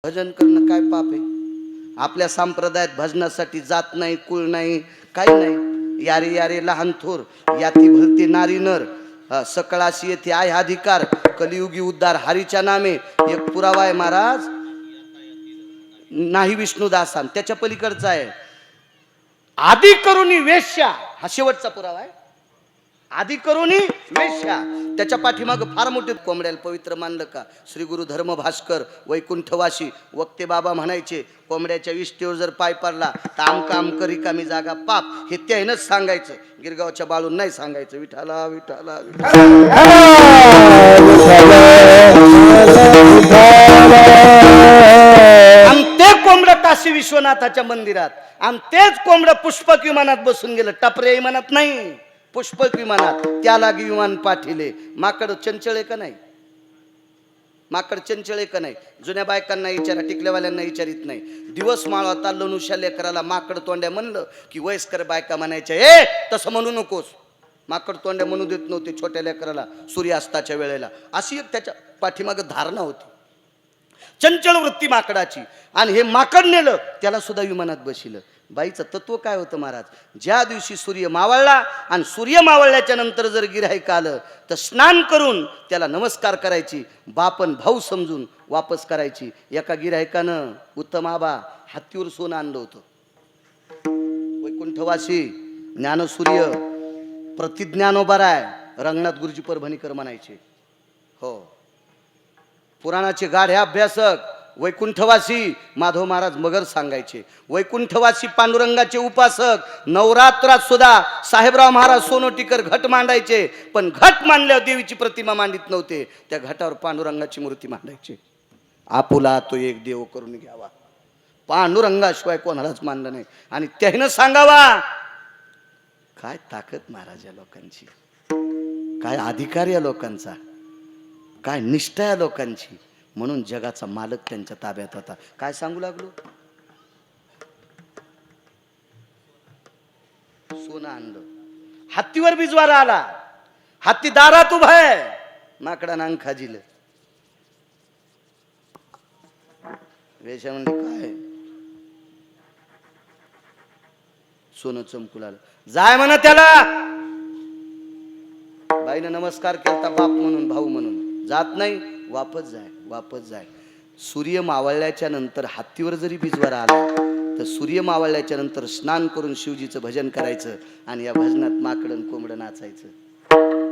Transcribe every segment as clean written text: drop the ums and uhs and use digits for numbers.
भजन करणं काय पाप आहे? आपल्या संप्रदायात भजनासाठी जात नाही, कुळ नाही, काही नाही. यारे यारे लहान थोर, याती भलते नारी नर, सकळाशी येथे आहे अधिकार, कलियुगी उद्धार हरीच्या नामे. एक पुरावा आहे महाराज, नाही विष्णुदासान, त्याच्या पलीकडचा आहे. आदि करुणी वेश्या, हा शेवटचा पुरावा आहे. आदि करुणी वेश्या, त्याच्या पाठीमाग फार मोठे कोंबड्याला पवित्र मानलं का? श्री गुरु धर्म भास्कर वैकुंठवासी वक्ते बाबा म्हणायचे, कोंबड्याच्या विष्ठेवर जर पाय पडला तर आमका आमका रिकामी जागा पाप. हे त्यानंच सांगायचं, गिरगावच्या बाळून नाही सांगायचं. विठाला विठाला आणि ते कोंबडं काशी विश्वनाथाच्या मंदिरात, आणि तेच कोंबडं पुष्पक विमानात बसून गेलं. टपरे विमानात नाही, पुष्पक विमानात. त्याला विमान पाठिले. माकड चंचळ का नाही? माकड चंचळ का नाही? जुन्या बायकांना विचारा, टिकल्यावाल्यांना विचारित नाही. दिवस माळ होता, लनुशा लेकराला माकड तोंड्या म्हणलं की वयस्कर बायका म्हणायच्या, ए तसं म्हणू नकोस. माकड तोंड्या म्हणू देत नव्हते छोट्या लेकराला सूर्यास्ताच्या वेळेला. अशी एक त्याच्या पाठीमाग धारणा होती, चंचल वृत्ती माकडाची. आणि हे माकड नेलं, त्याला सुद्धा विमानात बसिलं. बाईचं तत्व काय होतं महाराज? ज्या दिवशी सूर्य मावळला आणि सूर्य मावळल्याच्या नंतर जर गिऱ्हाईक आलं तर स्नान करून त्याला नमस्कार करायची, बापन भाऊ समजून वापस करायची. एका गिऱ्हाईकानं उत्तम आबा हत्तीवर सोनं आणलं होतं. वैकुंठवासी ज्ञानसूर्य प्रतिज्ञानोबराय रंगनाथ गुरुजी परभणीकर म्हणायचे. हो, पुराणाचे गाढे अभ्यासक वैकुंठवासी माधव महाराज मगर सांगायचे. वैकुंठवासी पांडुरंगाचे उपासक नवरात्रात सुद्धा साहेबराव महाराज सोनोटीकर घट मांडायचे, पण घट मांडल्यावर देवीची प्रतिमा मांडित नव्हते, त्या घटावर पांडुरंगाची मूर्ती मांडायचे. आपुला तो एक देव करून घ्यावा, पांडुरंगाशिवाय कोणालाच मानलं नाही. आणि त्यानं सांगावा, काय ताकद महाराज या लोकांची, काय अधिकार या लोकांचा, काय निष्ठा या लोकांची. म्हणून जगाचा मालक त्यांच्या ताब्यात होता. काय सांगू लागलो? सोनं आणलं, हत्तीवर बिजवारा आला, हत्ती दारात उभा आहे, माकडा अंग खाजिल. वेशा म्हणले, काय सोनं चमकू लागलं, जाय म्हणा त्याला. बाईनं नमस्कार केलता बाप म्हणून, भाऊ म्हणून. जात नाही, वापस जाय, वापस जाय. सूर्य मावळल्याच्या नंतर हत्तीवर जरी बिजवारा आला तर सूर्य मावळल्याच्या नंतर स्नान करून शिवजीचं भजन करायचं, आणि या भजनात माकडन कोंबडं नाचायचं.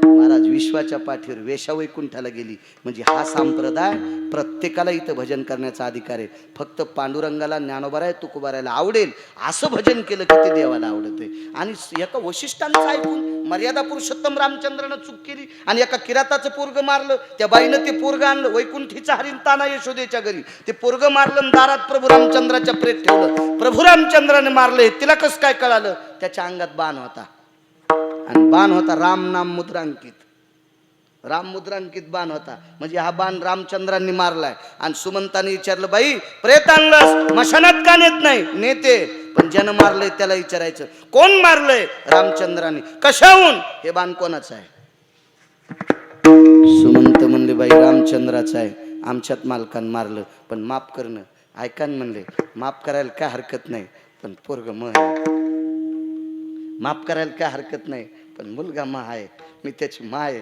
महाराज विश्वाच्या पाठीवर वेशा वैकुंठाला गेली. म्हणजे हा संप्रदाय प्रत्येकाला इथं भजन करण्याचा अधिकार आहे. फक्त पांडुरंगाला, ज्ञानोबाराय, तुकोबारायला आवडेल असं भजन केलं की ते देवाला आवडते. आणि एका वशिष्ठांचं ऐकून मर्यादा पुरुषोत्तम रामचंद्रानं चूक केली आणि एका किराताचं पोरग मारलं. त्या बाईनं ते पोरग आणलं, वैकुंठीचा हरिण ताना यशोदेच्या घरी. ते पोरग मारलं, दारात प्रभू रामचंद्राच्या प्रेत ठेवलं. प्रभू रामचंद्राने मारले, तिला कसं काय कळालं? त्याच्या अंगात बाण होता, आणि बाण होता राम नाम मुद्रांकित, राम मुद्रांकित बाण होता. म्हणजे हा बाण रामचंद्रांनी मारलाय. आणि सुमंताने विचारलं, बाई प्रेत आणलंस, मशानात का नेत नाही? नेते, पण ज्यानं मारलंय त्याला विचारायचं, कोण मारलंय? रामचंद्राने. कशाहून? हे बाण कोणाचं आहे? सुमंत म्हणले, बाई रामचंद्राचं आहे, आमच्यात मालकान मारलं, पण माफ करणं. ऐकान म्हणले, माफ करायला काय हरकत नाही, पण पोरग माफ करायला काय हरकत नाही, पण मुलगा मा आहे, मी त्याची मा आहे.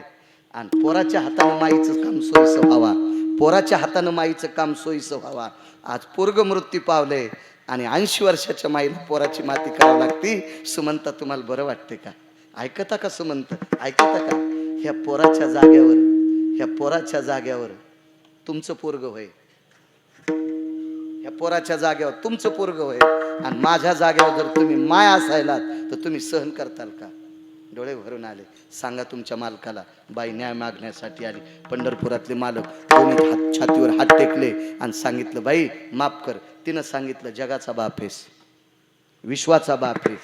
आणि पोराच्या हातानं माईचं काम सोयीचं व्हावा, पोराच्या हातानं माईचं काम सोयीचं व्हावा. आज पोरग मृत्यू पावले आणि 80 वर्षाच्या माईला पोराची माती करावी लागती. सुमंता, तुम्हाला बरं वाटते का? ऐकता का सुमंत? ऐकता का? ह्या पोराच्या जाग्यावर, ह्या पोराच्या जाग्यावर तुमचं पोरग होय, ह्या पोराच्या जाग्यावर तुमचं पोरग होय. आणि माझ्या जाग्यावर जर तुम्ही माय असायलात तर तुम्ही सहन करताल का? डोळे भरून आले. सांगा तुमच्या मालकाला. बाई न्याय मागण्यासाठी आली. पंढरपुरातले मालक दोन्ही छातीवर हात टेकले आणि सांगितलं, बाई माफ कर. तिनं सांगितलं, जगाचा बाप आहेस, विश्वाचा बाप आहे,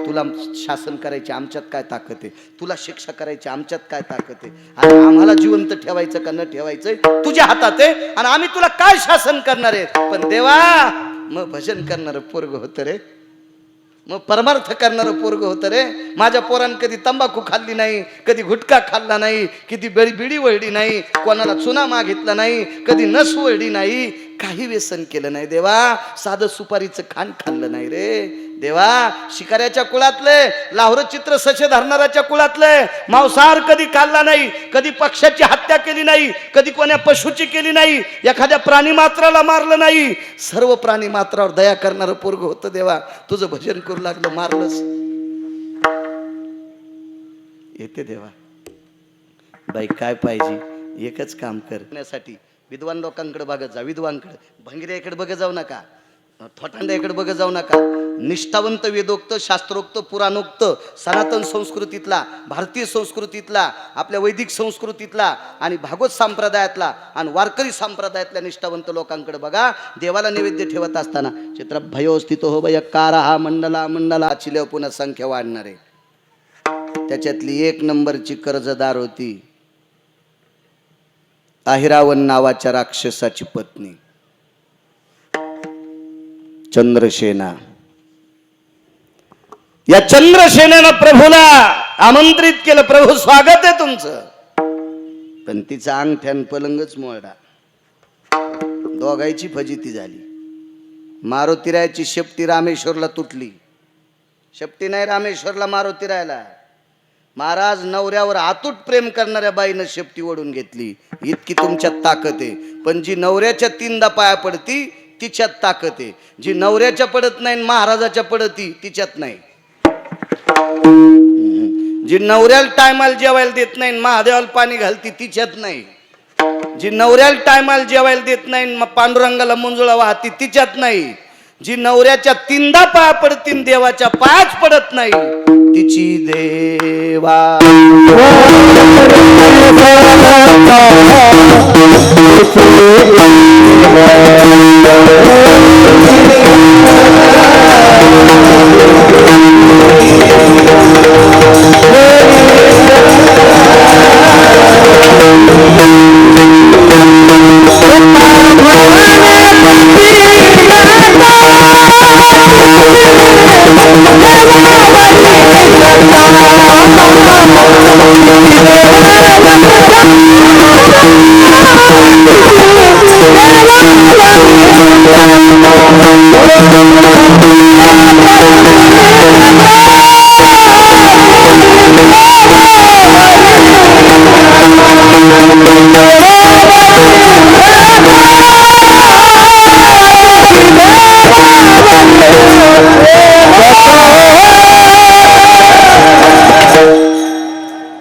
तुला शासन करायची आमच्यात काय ताकद आहे, तुला शिक्षा करायची आमच्यात काय ताकद आहे, आणि आम्हाला जिवंत ठेवायचं का न ठेवायचं तुझ्या हातात आहे, आणि आम्ही तुला काय शासन करणार आहे. पण देवा, मग भजन करणारं पोरग होतं रे, मग परमार्थ करणारं पोरग होतं रे. माझ्या पोरानं कधी तंबाखू खाल्ली नाही, कधी गुटखा खाल्ला नाही, कधी बिडी वळली नाही, कोणाला चुना मागितला नाही, कधी नस वळली नाही, काही व्यसन केलं नाही देवा, साधं सुपारीचं खाण खाल्लं नाही रे देवा. शिकाऱ्याच्या कुळातले, लाहोर चित्र ससे धरणाऱ्याच्या कुळातले, मांसाहार कधी खाल्ला नाही, कधी पक्षाची हत्या केली नाही, कधी कोण्या पशुची केली नाही, एखाद्या प्राणी मात्राला मारलं नाही. सर्व प्राणी मात्रावर दया करणारं पोरग होतं देवा. तुझं भजन करू लागलं, मारलंस. येते देवा. बाई काय पाहिजे, एकच काम करण्यासाठी विद्वान लोकांकडे बघत जा. विद्वानकडे, भंगऱ्याकडे बघत जाऊ नका, थोटांड्याकडे बघत जाऊ नका. निष्ठावंत, वेदोक्त, शास्त्रोक्त, पुराणोक्त, सनातन संस्कृतीतला, भारतीय संस्कृतीतला, आपल्या वैदिक संस्कृतीतला आणि भागवत संप्रदायातला आणि वारकरी संप्रदायातल्या निष्ठावंत लोकांकडे बघा. देवाला नैवेद्य ठेवत असताना चित्र भयो स्थितो हो भयकार हा मंडला मंडला चिल्या पुन्हा संख्या वाढणार आहे. त्याच्यातली एक नंबरची कर्जदार होती अहिरावण नावाच्या राक्षसाची पत्नी चंद्रसेना. या चंद्रसेनेनं प्रभूला आमंत्रित केलं, प्रभू स्वागत आहे तुमचं. पण तिचा अंगठ्यान पलंगच मोडा. दोघांची फजिती झाली. मारुतीरायाची शेपटी रामेश्वरला तुटली. शेपटी नाही रामेश्वरला, मारुतीरायाला. महाराज नवऱ्यावर अतूट प्रेम करणाऱ्या बाईनं शेपटी ओढून घेतली. इतकी तुमच्यात ताकद आहे. पण जी नवऱ्याच्या तीनदा पाया पडती तिच्यात ताकद आहे. जी नवऱ्याच्या पडत नाही, महाराजाच्या पडती तिच्यात नाही. जी नवऱ्याला टायमाला जेवायला देत नाही, महादेवाला पाणी घालती तिच्यात नाही. जी नवऱ्याला टायमाला जेवायला देत नाही, पांडुरंगाला मंजुळा वाहती तिच्यात नाही. जी नवऱ्याच्या तीनदा पाया पडतीन, देवाच्या पायाच पडत नाही, तिची देवा.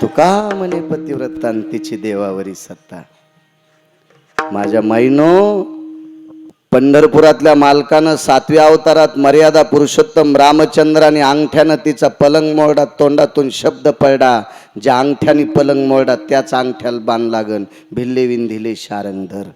तुका म्हणे पतिव्रतांतीची देवावरी सत्ता. माझ्या माईनो, पंढरपुरातल्या मालकानं 7व्या अवतारात मर्यादा पुरुषोत्तम रामचंद्राने अंगठ्यानं तिचा पलंग मोडा. तोंडातून शब्द पडला, ज्या अंगठ्याने पलंग मोडा त्याच अंगठ्याला बाण लागन. भिल्ले विंधिले शारंगधर.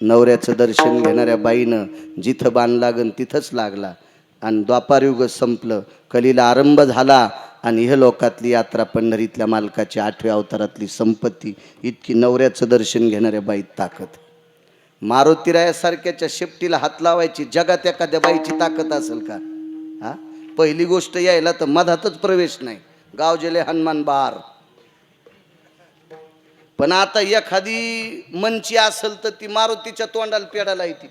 नवऱ्याचं दर्शन घेणाऱ्या बाईनं जिथं बाण लागन तिथंच लागला. आणि द्वापारयुग संपलं, कलीला आरंभ झाला. आणि ह्या लोकातली यात्रा पंढरीतल्या मालकाची 8व्या अवतारातली संपत्ती. इतकी नवऱ्याचं दर्शन घेणाऱ्या बाईत ताकद. मारुतीरायासारख्याच्या शेपटीला हात लावायची जगात एखाद्या बाईची ताकद असेल का? हा, पहिली गोष्ट यायला तर मधातच प्रवेश नाही. गाव जेले हनुमान बार. पण आता एखादी मंची असेल तर ती मारुतीच्या तोंडाला पेडाला येते.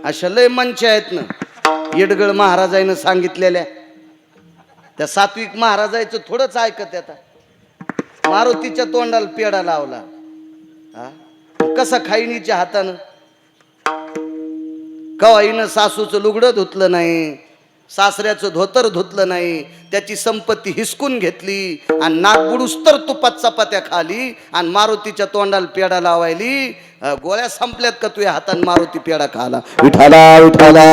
अशा लय मंची आहेत ना. येडगळ महाराजांनी सांगितलेल्या त्या सात्विक महाराजांचं थोडंच ऐकत. आता मारुतीच्या तोंडाला पेडा लावला. हा, कसा खाईनीच्या हातानं. कवाईनं सासूचं लुगडं धुतलं नाही, सासऱ्याचं धोतर धुतलं नाही, त्याची संपत्ती हिसकून घेतली आणि नाक बुडूस तर तुपात चपात्या खाली आणि मारुतीच्या तोंडाला पेडा लावायली. गोळ्या संपल्यात का तुझ्या हातान मारुती पेडा खाला? विठाला विठाला.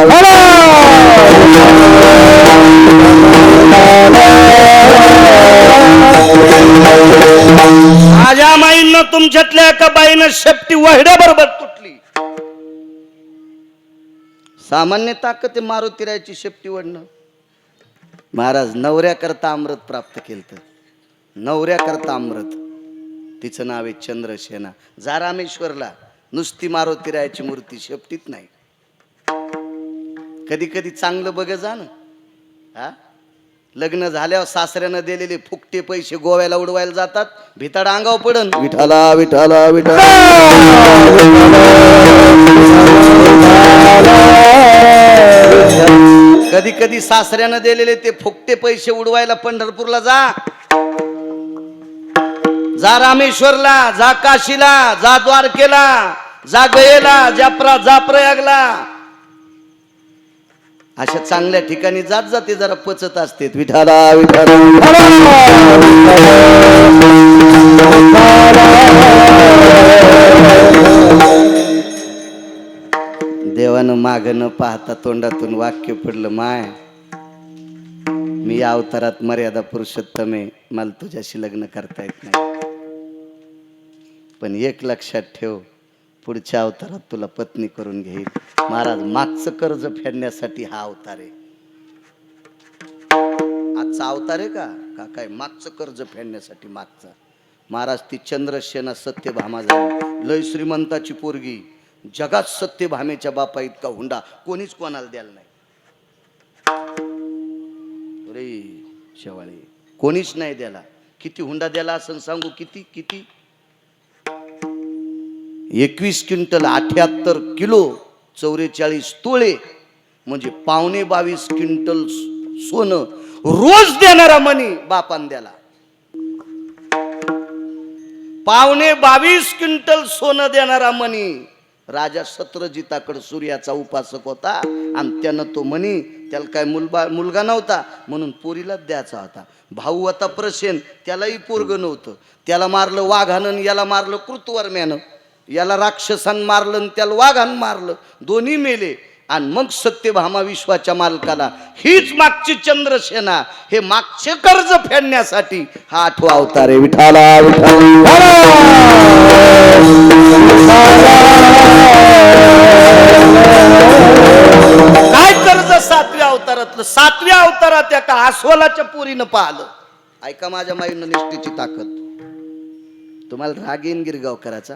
माझ्या माईनं तुमच्यातल्या एका बाईनं शेपटी वहड्या बरोबर तुटली. सामान्य ताकद आहे मारुतीरायाची शेपटी वडणं. महाराज नवऱ्याकरता अमृत प्राप्त केलं. नवऱ्याकरता अमृत. तिचं नाव आहे चंद्रसेना. जा रामेश्वरला, नुसती मारुतीरायाची मूर्ती शेपटीत नाही. कधी कधी चांगलं बघ जा ना. हा, लग्न झाल्यावर सासऱ्यानं दिलेले फुकटे पैसे गोव्याला उडवायला जातात, भिताड अंगाव पडन विठाला विठाला विठाला. कधी कधी सासऱ्यानं दिलेले ते फुकटे पैसे उडवायला पंढरपूरला जा रामेश्वरला, जा काशीला, जा द्वारकेला, जा गयेला, जा प्रयागला, अशा चांगल्या ठिकाणी जात जाते जरा पचत असते. विठाला विठाला देवानं माग न पाहता तोंडातून वाक्य पडलं, माय मी या अवतारात मर्यादा पुरुषोत्तम आहे, मला तुझ्याशी लग्न करता येत नाही, पण एक लक्षात ठेव, पुढच्या अवतारात तुला पत्नी करून घेईल. महाराज मागचं कर्ज फेडण्यासाठी हा अवतार आहे. आजचा अवतार आहे का काय? मागचं कर्ज फेडण्यासाठी मागचा. महाराज ती चंद्रसेना सत्यभामा झाली, लय श्रीमंताची पोरगी, जगात सत्यभामेच्या बापा इतका हुंडा कोणीच कोणाला द्यायला नाही. अरे शेवाळे कोणीच नाही द्याला. किती हुंडा द्याला असं सांगू? किती किती 21 क्विंटल 78 किलो 44 तोळे म्हणजे 22.5 क्विंटल सोनं रोज देणारा मनी बापान द्याला. 22.5 क्विंटल सोनं देणारा मनी. राजा सत्रजिताकडे सूर्याचा उपासक होता आणि त्यानं तो मनी, त्याला काय मुलगा नव्हता म्हणून पोरीला द्यायचा होता. भाऊ होता प्रसेन, त्यालाही पोरग नव्हतं, त्याला मारलं वाघानं, याला मारलं कृतवर्म्यानं, याला राक्षसानं मारलं त्याला वाघानं मारलं, दोन्ही मेले. आणि मग सत्यभामा विश्वाच्या मालकाला, हीच मागची चंद्रसेना, हे मागचे कर्ज फेडण्यासाठी हा 8वा अवतार आहे. विठाला काय कर्ज 7व्या अवतारातलं? 7व्या अवतारात एका अस्वलाच्या पोरीनं पाहिलं. ऐका माझ्या माईनं निष्ठेची ताकद. तुम्हाला राग येईन गिरगावकराचा,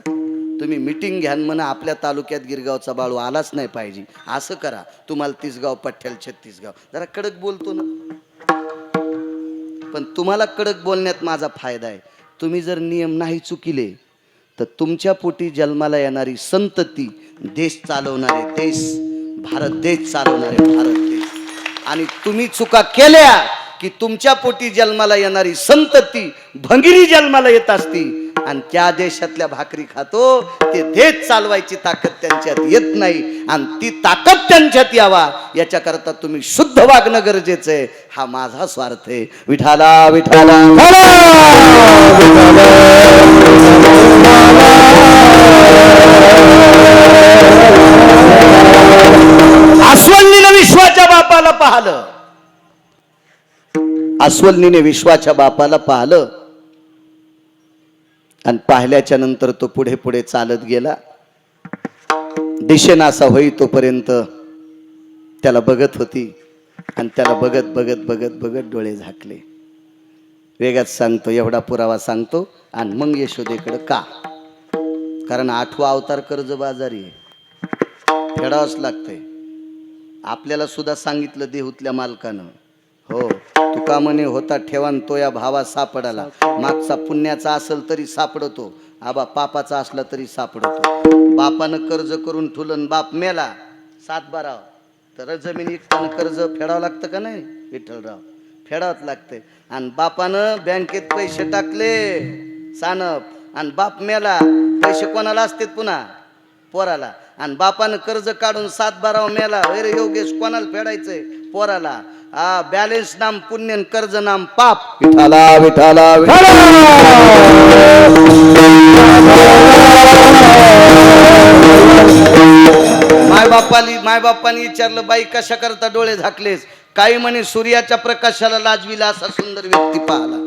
तुम्ही मिटिंग घ्या म्हणा आपल्या तालुक्यात गिरगावचा बाळू आलाच नाही पाहिजे, असं करा. तुम्हाला 30 गाव पठ्ठ्याला 36 गाव. जरा कडक बोलतो ना, पण तुम्हाला कडक बोलण्यात माझा फायदा आहे. तुम्ही जर नियम नाही चुकिले तर तुमच्या पोटी जन्माला येणारी संतती देश चालवणारे, देश भारत देश चालवणारे भारत देश. आणि तुम्ही चुका केल्या की तुमच्या पोटी जन्माला येणारी संतती भंगिरी जन्माला येत असती आणि त्या देशातल्या भाकरी खातो. ते देश चालवायची ताकद त्यांच्यात येत नाही आणि ती ताकद त्यांच्यात यावा याच्याकरता तुम्ही शुद्ध वागणं गरजेचं आहे. हा माझा स्वार्थ आहे. विठाला विठाला अस्वलनीने विश्वाच्या बापाला पाहिलं, अस्वलनीने विश्वाच्या बापाला पाहिलं आणि पाहिल्याच्या नंतर तो पुढे पुढे चालत गेला. दिशेनासा होई तोपर्यंत त्याला बघत होती आणि त्याला बघत बघत बघत बघत डोळे झाकले. वेगात सांगतो, एवढा पुरावा सांगतो आणि मग यशोदेकडे का? कारण 8वा अवतार कर्जबाजारी आहे, फेडावंच लागतंय. आपल्याला सुद्धा सांगितलं देहूतल्या मालकानं, हो तुका म्हणे होता ठेवान तो या भावा सापडाला. मागचा पुण्याचा असेल तरी सापडतो, आबा पापाचा असला तरी सापडतो. बापानं कर्ज करून ठुलन, बाप मेला 7-12 तर जमीन इकताना कर्ज फेडावं लागतं का नाही? विठ्ठलराव फेडावंच लागतंय. आणि बापानं बँकेत पैसे टाकले सानप आणि बाप मेला, पैसे कोणाला असतात? पुन्हा पोराला. आणि बापानं कर्ज काढून 7-12 मेला, अरे योगेश कोणाला फेडायचंय? पोराला. बॅलेन्स नाम पुण्य, कर्ज नाम पाप. विठाला विठाला मायबापाने विचारलं, बाई कशा करता डोळे झाकलेस? काही म्हणे सूर्याच्या प्रकाशाला लाजविला असा सुंदर व्यक्ती पाहला,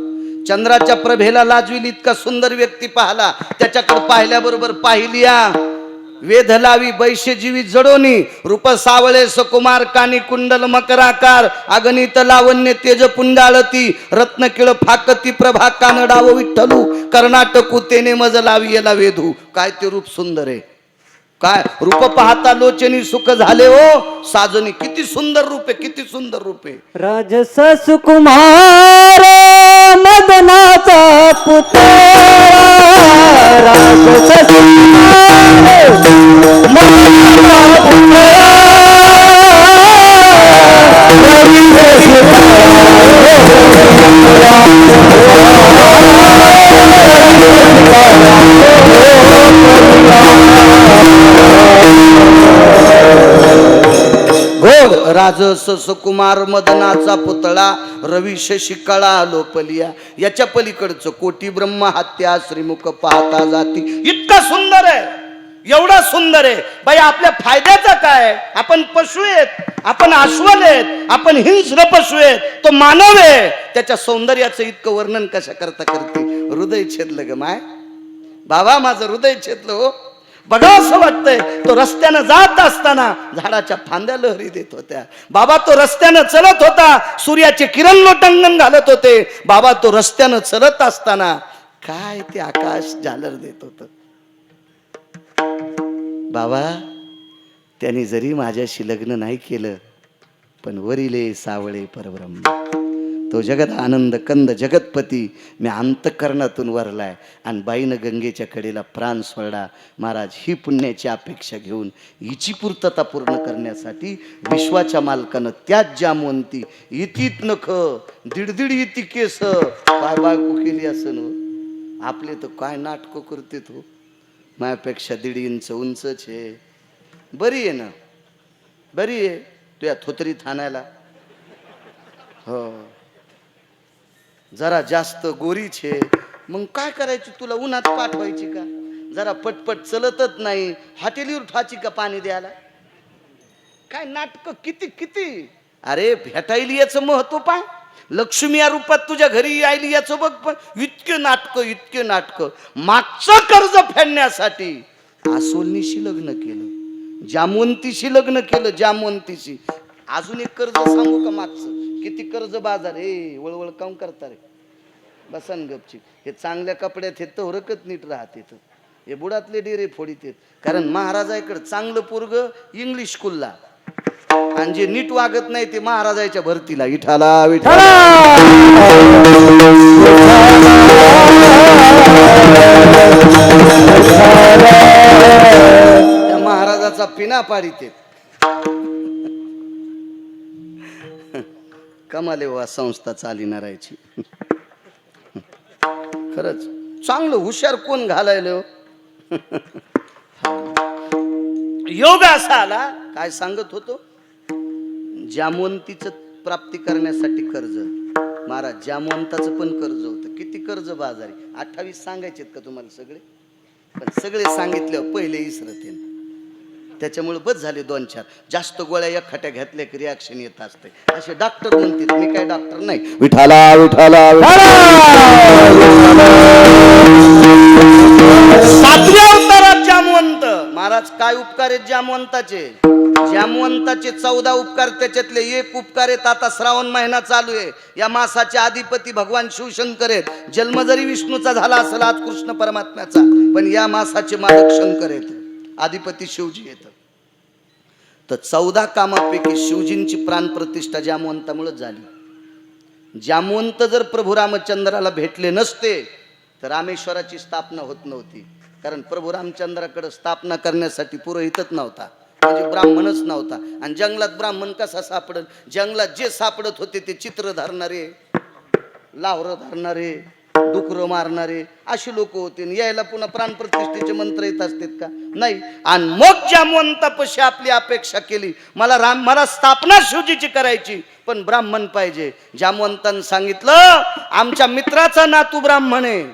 चंद्राच्या प्रभेला लाजविल इतका सुंदर व्यक्ती पाहला. त्याच्याकडे पाहिल्याबरोबर पाहिलिया वेध लावी बैशे जीवी जडोनी, रूप सावळे सकुमार कानी कुंडल मकराकार, अगणित लावण्य तेज पुंडाळती, रत्नकिळ फाकती प्रभा कानडाव विठ्ठलू, कर्नाटकू तेने मज लावी याला वेधू. काय ते रूप सुंदर आहे. काय रूप पाहता लोचनी सुख झाले हो साजनी. किती सुंदर रूपे, किती सुंदर रूपे. राजस सुकुमार मदनाचा पुतळा, राजस सुकुमार मदनाचा पुतळा, राजस सुकुमार मदनाचा पुतळा रवी शशिकळा लोपलिया. याच्या पलीकडचं कोटी ब्रह्म हत्या श्रीमुख पाहता जाती. इतका सुंदर आहे, एवढा सुंदर आहे बाई. आपल्या फायद्याचा काय? आपण पशु आहेत, आपण अश्वल आहेत, आपण हिंस्र पशु आहेत, तो मानव आहे. त्याच्या सौंदर्याचं इतकं वर्णन कशा करता करते. हृदय छेदलं ग माय बाबा, माझं हृदय छेदलं हो. बघा असं वाटतंय तो रस्त्यानं जात असताना झाडाच्या फांद्या लहरी देत होत्या. बाबा तो रस्त्यानं चलत होता, सूर्याचे किरण लोटंगण घालत होते. बाबा तो रस्त्यानं चलत असताना काय ते आकाश झालर देत होत. बाबा त्यांनी जरी माझ्याशी लग्न नाही केलं, पण वरिले सावळे परब्रह्म तो जगत आनंद कंद जगतपती मी अंतःकरणातून वरलाय. आणि बाईनं गंगेच्या कडेला प्राण सोडला. महाराज ही पुण्याची अपेक्षा घेऊन हिची पूर्तता पूर्ण करण्यासाठी विश्वाच्या मालकानं त्याच जामवंती इतीत नख दीड इती केस काय बायको केली असं न. आपले तर काय नाटकं करते तो. माझ्यापेक्षा 1.5 इंच उंचच आहे. बरी आहे ना, बरी आहे तुझ्या थोतरीत आणायला. हो जरा जास्त गोरीच आहे. मग काय करायची, तुला उन्हात पाठवायची का? जरा पटपट चलतच नाही, हॉटेलीवर ठाची का पाणी द्यायला? काय नाटक किती किती. अरे भेटायली याचं महत्व पाय. लक्ष्मी या रूपात तुझ्या घरी आयली याचं बघ. पण इतके नाटक, इतके नाटक. मागचं कर्ज फेडण्यासाठी आसोलनीशी लग्न केलं, जामवंतीशी लग्न केलं, जामवंतीशी. अजून एक कर्ज सांगू का मागचं? किती कर्ज बाजार. हे वळवळ काम करता रे, बसन गपची. हे चांगल्या कपड्यात हे तोरकत नीट राहते. हे बुडातले डेरे फोडीत आहेत. कारण महाराजाकडे चांगलं पोरग इंग्लिश स्कूलला, आणि जे नीट वागत नाही ते महाराजाच्या भरतीला. विठाला विठाला त्या महाराजाचा पिना पाडीत. कमाले वा संस्था चालिनारायची. खरंच चांगलं हुशार कोण घालायला. योग असा आला. काय सांगत होतो, जामवंतीचं प्राप्ती करण्यासाठी कर्ज. महाराज जामवंताचं पण कर्ज होतं. किती कर्ज बाजारी. 28 सांगायचेत का तुम्हाला सगळे? पण सगळे सांगितल्यावर पहिले इसरते. त्याच्यामुळे बस झाले 2-4. जास्त गोळ्या एकखट्या घेतल्या की रिॲक्शन येत असते. असे डॉक्टर म्हणतात, मी काय डॉक्टर नाही. विठाला विठाला सातव्या अवतारात जामवंत महाराज. काय उपकार आहेत जामवंताचे? जामवंताचे 14 उपकार. त्याच्यातले एक उपकार आहेत. आता श्रावण महिना चालू आहे. या मासाचे अधिपती भगवान शिवशंकर आहेत. जन्म जरी विष्णूचा झाला असेल आज कृष्ण परमात्म्याचा, पण या मासाचे मालक शंकर आहेत, अधिपती शिवजी येत. तर 14 कामापैकी शिवजींची प्राणप्रतिष्ठा जामवंतामुळे झाली. जामवंत जर प्रभू रामचंद्राला भेटले नसते तर रामेश्वराची स्थापना होत नव्हती. कारण प्रभू रामचंद्राकडे स्थापना करण्यासाठी पुरोहितच नव्हता, म्हणजे ब्राह्मणच नव्हता. आणि जंगलात ब्राह्मण कसा सापडत? जंगलात जे सापडत होते ते चित्र धरणारे, लावरं धरणारे, डुकरं मारणारे अशी लोक होते. यायला पुन्हा प्राणप्रतिष्ठेचे मंत्र येत असतात का? नाही. आणि मग जामवंतापाशी आपली अपेक्षा केली, मला स्थापना शिवजीची करायची, पण ब्राह्मण पाहिजे. जामवंतानं सांगितलं, आमच्या मित्राचा नातू ब्राह्मण आहे,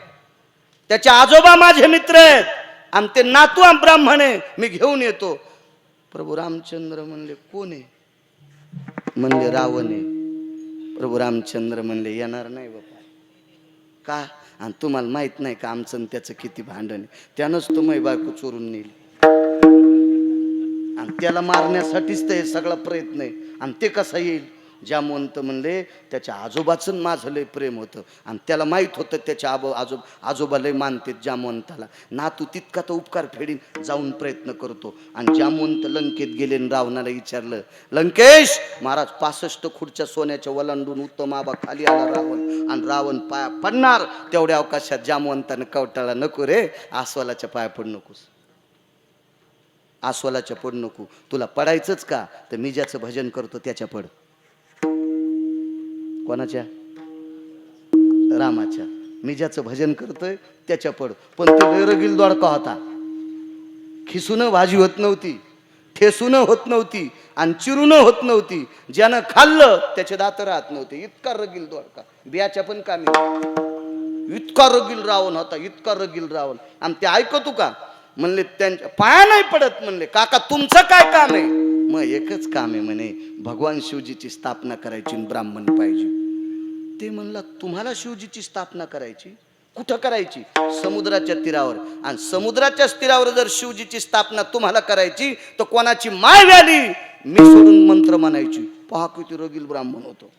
त्याचे आजोबा माझे मित्र आहेत, आणि ते नातू ब्राह्मण आहे, मी घेऊन येतो. प्रभू रामचंद्र म्हणले, कोण आहे? म्हणले, रावण आहे. प्रभू रामचंद्र म्हणले, येणार नाही बाबा. का? आणि तुम्हाला माहित नाही का आमचं त्याचं किती भांडण आहे? त्यानंच तो मै बायको चोरून नेली, आणि त्याला मारण्यासाठीच ते सगळा प्रयत्न आहे. आणि ते कसा येईल? जामवंत म्हणले त्याच्या आजोबाचं माझं लय प्रेम होतं आणि त्याला माहीत होतं त्याच्या आजोबा लय मानते जामवंताला. नातू तितका तो उपकार फेडीन जाऊन प्रयत्न करतो. आणि जामवंत लंकेत गेले आणि रावणाला विचारलं, लंकेश महाराज 65 खुर्च्या सोन्याच्या वलांडून उत्तम आबा खाली आला रावण आणि रावण पाया पडणार. तेवढ्या अवकाशात जामवंतानं कवटाळा, नको रे, अस्वलाच्या पाया पडू नकोस, अस्वलाच्या पड नको, तुला पडायचंच का तर मी ज्याचं भजन करतो त्याच्या पड. कोणाच्या? रामाच्या. मी ज्याचं भजन करतोय त्याच्या पड. पण तो रगील दोडका होता, खिसून भाजी होत नव्हती, ठेसून होत नव्हती आणि चिरून होत नव्हती. ज्यानं खाल्लं त्याचे दात राहत नव्हते, इतका रगील दोडका, बियाच्या पण कामी. इतका रगील रावण होता, इतका रगील रावण. आणि ते ऐकतो का म्हणले, त्यांच्या पाया नाही पडत. म्हणले काका तुमचं काय काम आहे? मग एकच काम आहे म्हणे, भगवान शिवजीची स्थापना करायची, ब्राह्मण पाहिजे. ते म्हणला तुम्हाला शिवजीची स्थापना करायची? कुठं करायची? समुद्राच्या तीरावर. आणि समुद्राच्या तीरावर जर शिवजीची स्थापना तुम्हाला करायची तर कोणाची माय व्याली मी सोडून मंत्र म्हणायची. पहा किती रगील ब्राह्मण होतो.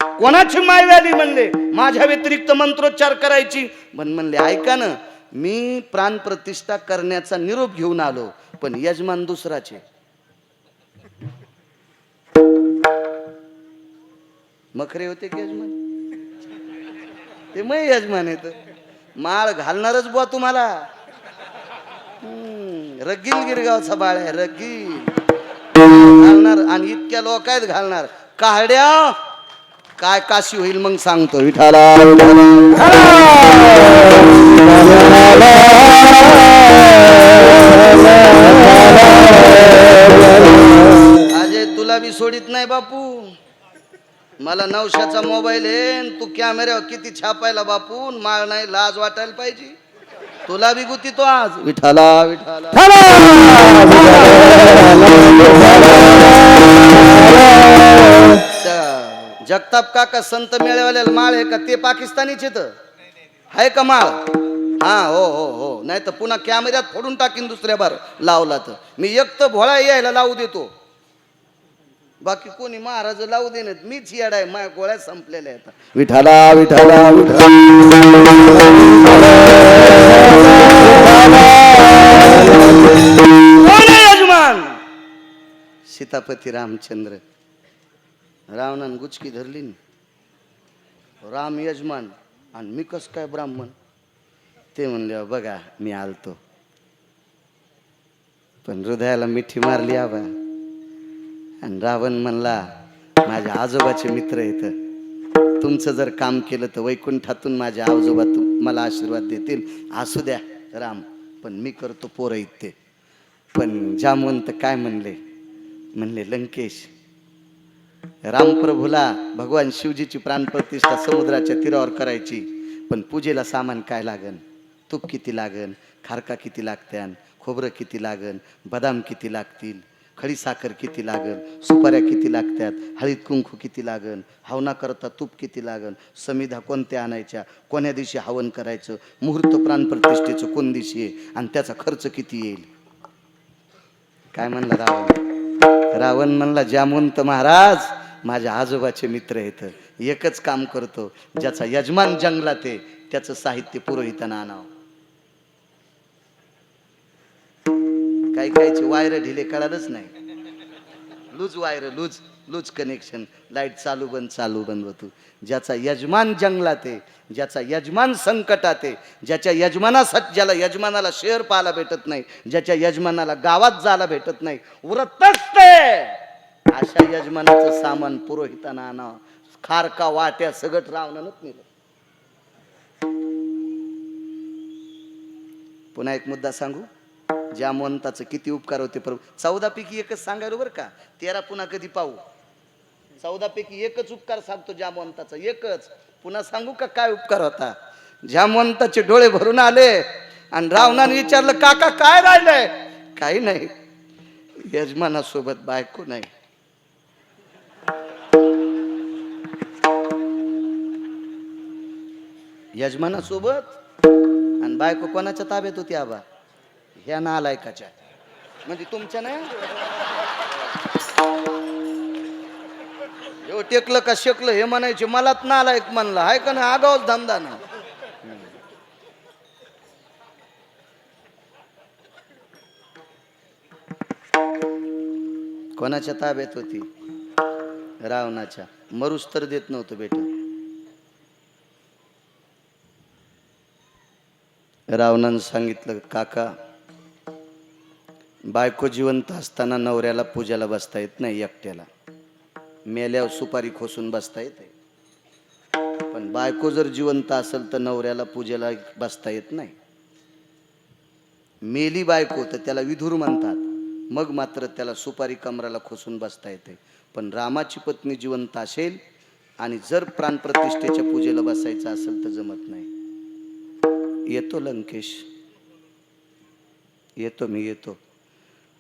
कोणाची माय व्याली म्हणले, माझ्या व्यतिरिक्त मंत्रोच्चार करायची. म्हणले ऐका ना, मी प्राण प्रतिष्ठा करण्याचा निरोप घेऊन आलो, पण यजमान दुसराचे. मखरे होते की यजमान? ते मग यजमान येत. माळ घालणारच बुवा तुम्हाला. रगील गिरगावचा बाळ आहे, रगील घालणार. आणि इतक्या लोक आहेत घालणार. काहड्या काय काशी होईल मग सांगतो. विठाला अजय तुला बी सोडित नाही बापू. मला 900चा मोबाईल आहे, तू कॅमेऱ्यावर किती छापायला बापू. माळ नाही, लाज वाटायला पाहिजे. तुला बी गुती तो आज. विठाला विठाला जगताप काका संत मेळेवाल्याला माळ आहे का? ते पाकिस्तानीचे तर आहे का माळ? हा हो हो हो, नाही तर पुन्हा कॅमेऱ्यात फोडून टाकीन दुसऱ्या बार लावला तर. मी एक तर भोळा यायला लावू देतो, बाकी कोणी महाराज लावू देण्यात मीच येडाय. माझ्या गोळ्या संपलेल्या आहेत. विठाला विठाला यजमान सीतापती रामचंद्र. रावणानं गुचकी धरली न, राम यजमान आणि मी कस काय ब्राह्मण? ते म्हणले बघा मी आलतो, पण हृदयाला मिठी मारली आबा. आणि रावण म्हणला माझ्या आजोबाचे मित्र आहेत, तुमचं जर काम केलं तर वैकुंठातून माझे आजोबा मला आशीर्वाद देतील. असू द्या राम, पण मी करतो पोरं इथे. पण जामवंत काय म्हणले लंकेश, रामप्रभूला भगवान शिवजीची प्राणप्रतिष्ठा समुद्राच्या तीरावर करायची, पण पूजेला सामान काय लागन? तूप किती लागन, खारका किती लागत्यान, खोबरं किती लागन, बदाम किती लागतील, खडी साखर किती लागन, सुपाऱ्या किती लागतात, हळीद कुंकू किती लागन, हवना करता तूप किती लागन, समिधा कोणत्या आणायच्या, कोण्या दिवशी हवन करायचं, मुहूर्त प्राणप्रतिष्ठेचं कोण दिवशी आहे आणि त्याचा खर्च किती येईल? काय म्हणला रावण म्हणला जामवंत महाराज माझ्या आजोबाचे मित्र आहेत, एकच काम करतो, ज्याचा यजमान जंगलात आहे त्याचं साहित्य पुरोहितांना आणावं. काही काहीचे वायर ढिले कळालंच नाही. Loose wire, loose connection, light चालू बंद होतो. ज्याचा यजमान जंगलात आहे, ज्याचा यजमान संकटात आहे, ज्याला यजमानाला शेअर पाहायला भेटत नाही, ज्याच्या यजमानाला गावात जायला भेटत नाही, उरतच ते, अशा यजमानाचं सामान पुरोहितांना आणावं. खारका वाट्या सगळं रावणानच नेलं. पुन्हा एक मुद्दा सांगू, जामवंताचं किती उपकार होते प्रभू. 14 पैकी एकच सांगायला बरं का, 13 पुन्हा कधी पाहू. 14 पैकी एकच उपकार सांगतो जामवंताचा, एकच. पुन्हा सांगू का काय उपकार होता? जामवंताचे डोळे भरून आले आणि रावणाने विचारलं काका काय राहिलंय? काही नाही, यजमानासोबत बायको नाही. यजमानासोबत आणि बायको कोणाच्या ताब्यात होती आबा? ह्या नालायकाच्या, म्हणजे तुमच्या नाही. एवढं टेकलं का शेकलं हे म्हणायचे, मलाच नालायक म्हणला आहे का नाही, आगावच धंदा ना. कोणाच्या ताब्यात होती? रावणाच्या. मरूस तर देत नव्हतं बेटा. रावणानं सांगितलं, काका बायको जिवंत असताना नवऱ्याला पूजाला बसता येत नाही एकट्याला, मेल्यावर सुपारी खोसून बसता येते, पण बायको जर जिवंत असेल तर नवऱ्याला पूजेला बसता येत नाही. मेली बायको तर त्याला विधूर म्हणतात, मग मात्र त्याला सुपारी कमराला खोसून बसता येते. पण रामाची पत्नी जिवंत असेल आणि जर प्राणप्रतिष्ठेच्या पूजेला बसायचं असेल तर जमत नाही. येतो लंकेश, येतो मी येतो.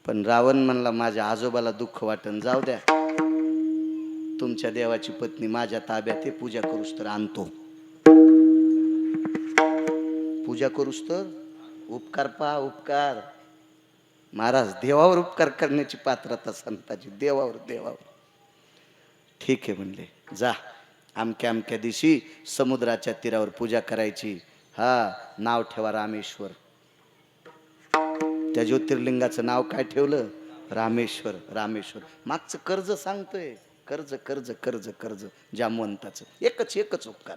पण रावण म्हणला, माझ्या आजोबाला दुःख वाटन, जाऊ द्या, तुमच्या देवाची पत्नी माझ्या ताब्यात आहे, पूजा करूस तर आणतो. पूजा करूस तर उपकार पहा, उपकार. महाराज देवावर उपकार करण्याची पात्रता संताची, देवावर देवावर. ठीक आहे म्हणले, जा अमक्या अमक्या दिवशी समुद्राच्या तीरावर पूजा करायची. हा, नाव ठेवा रामेश्वर. त्या ज्योतिर्लिंगाचं नाव काय ठेवलं? रामेश्वर. रामेश्वर. मागचं कर्ज सांगतोय, कर्ज कर्ज कर्ज कर्ज जामवंताचं. एकच उपकार.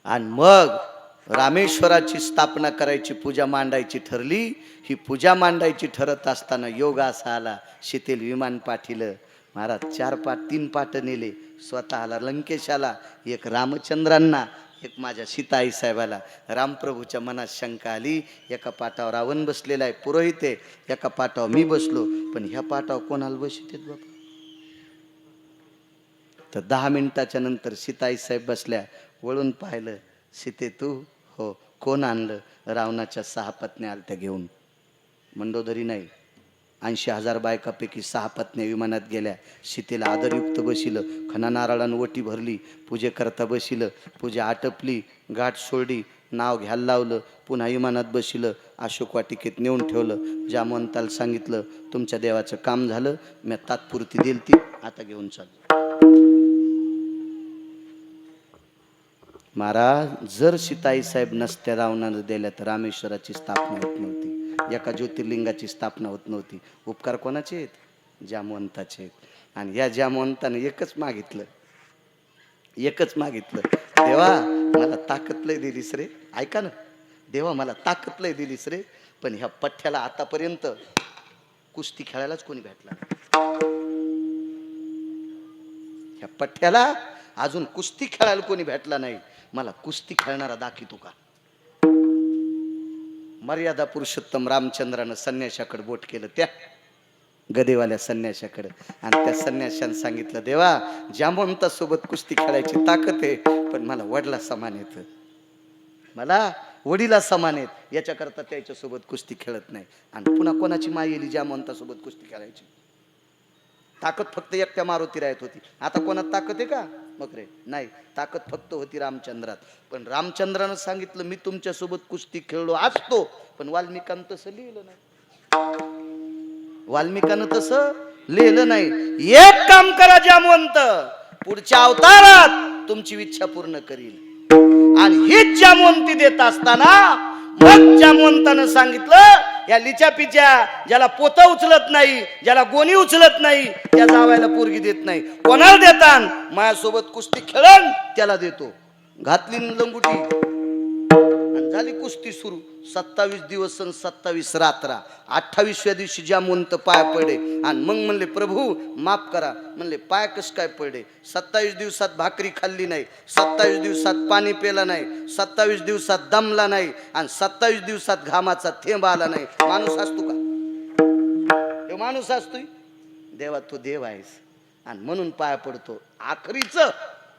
आणि मग रामेश्वराची स्थापना करायची, पूजा मांडायची ठरली. ही पूजा मांडायची ठरत असताना योग असा आला, शीतेल विमान पाठिलं. महाराज 3 पाट नेले, स्वतःला लंकेशाला, एक रामचंद्रांना, एक माझ्या सीता आई साहेबाला. रामप्रभूच्या मनात शंका आली, एका पाटावर रावण बसलेला आहे, पुरोहित आहे, एका पाटावर मी बसलो, पण ह्या पाटावर कोणाला बसत बाबा? तर 10 मिनिटाच्या नंतर सीता आई साहेब बसल्या, वळून पाहिलं, सीते तू? हो. कोण आणलं? रावणाच्या 6 पत्न्या आलत्या घेऊन. मंडोदरी नाही, 80,000 बायकापैकी 6 पत्न्या विमानात गेल्या. सीतेला आदरयुक्त बसिलं, खना नारळानं ओटी भरली, पूजे करता बसिलं, पूजा आटपली, गाठ सोडली, नाव घ्यायला लावलं, पुन्हा विमानात बसिलं, अशोक वाटिकेत नेऊन ठेवलं. जामवंताला सांगितलं, तुमच्या देवाचं काम झालं, मी तात्पुरती दिलती, आता घेऊन चाल. महाराज जर सीताई साहेब नसत्या रावणानं दिल्या तर रामेश्वराची स्थापना होत नव्हती, एका ज्योतिर्लिंगाची स्थापना होत नव्हती. उपकार कोणाचे आहेत? जामवंताचे आहेत. आणि या जामवंतानं एकच मागितलं, देवा मला ताकद लय दिलीस रे. ऐका ना, देवा मला ताकद लय दिलीस रे, पण ह्या पठ्ठ्याला आतापर्यंत कुस्ती खेळायलाच कोणी भेटला. ह्या पठ्ठ्याला अजून कुस्ती खेळायला कोणी भेटला नाही, मला कुस्ती खेळणारा दाखितो का? मर्यादा पुरुषोत्तम रामचंद्रानं संन्याशाकडे बोट केलं, त्या गदेवाल्या संन्याशाकडे. आणि त्या संन्याशानं सांगितलं, देवा जामवंतासोबत कुस्ती खेळायची ताकद आहे, पण मला वडिला समान येतं, मला वडीला समान आहेत, याच्याकरता त्याच्यासोबत कुस्ती खेळत नाही. आणि पुन्हा कोणाची माय येली जामवंतासोबत कुस्ती खेळायची? ताकद फक्त एकट्या मारुती राहत होती. आता कोणात ताकद आहे का? मग रे नाही, ताकद फक्त होती रामचंद्रात. पण रामचंद्रानं सांगितलं, मी तुमच्यासोबत कुस्ती खेळलो असतो, पण वाल्मिकानं तसं लिहिलं नाही. वाल्मिकानं तसं लिहिलं नाही. एक काम करा जामवंत, पुढच्या अवतारात तुमची इच्छा पूर्ण करील. आणि हीच जामवंती देत असताना मग जामवंतानं सांगितलं, या लिचापिच्या ज्याला पोतं उचलत नाही, ज्याला गोणी उचलत नाही, त्या जावायला पोरगी देत नाही. कोणाला देतान? माझ्यासोबत कुस्ती खेळन त्याला देतो. घातली लंगुटी आणि झाली कुस्ती सुरू. 27 दिवस आणि 27 रात्रा. 28व्या दिवशी जामवंत पाय पडे आणि मग म्हणले, प्रभू माफ करा. म्हणले, पाय कस काय पडे? 27 दिवसात भाकरी खाल्ली नाही, 27 दिवसात पाणी पेला नाही, 27 दिवसात दमला नाही, आणि 27 दिवसात घामाचा थेंब आला नाही. माणूस असतो का? हे माणूस असतोय? देवा तू देव आहेस आणि म्हणून पाय पडतो. आखरीच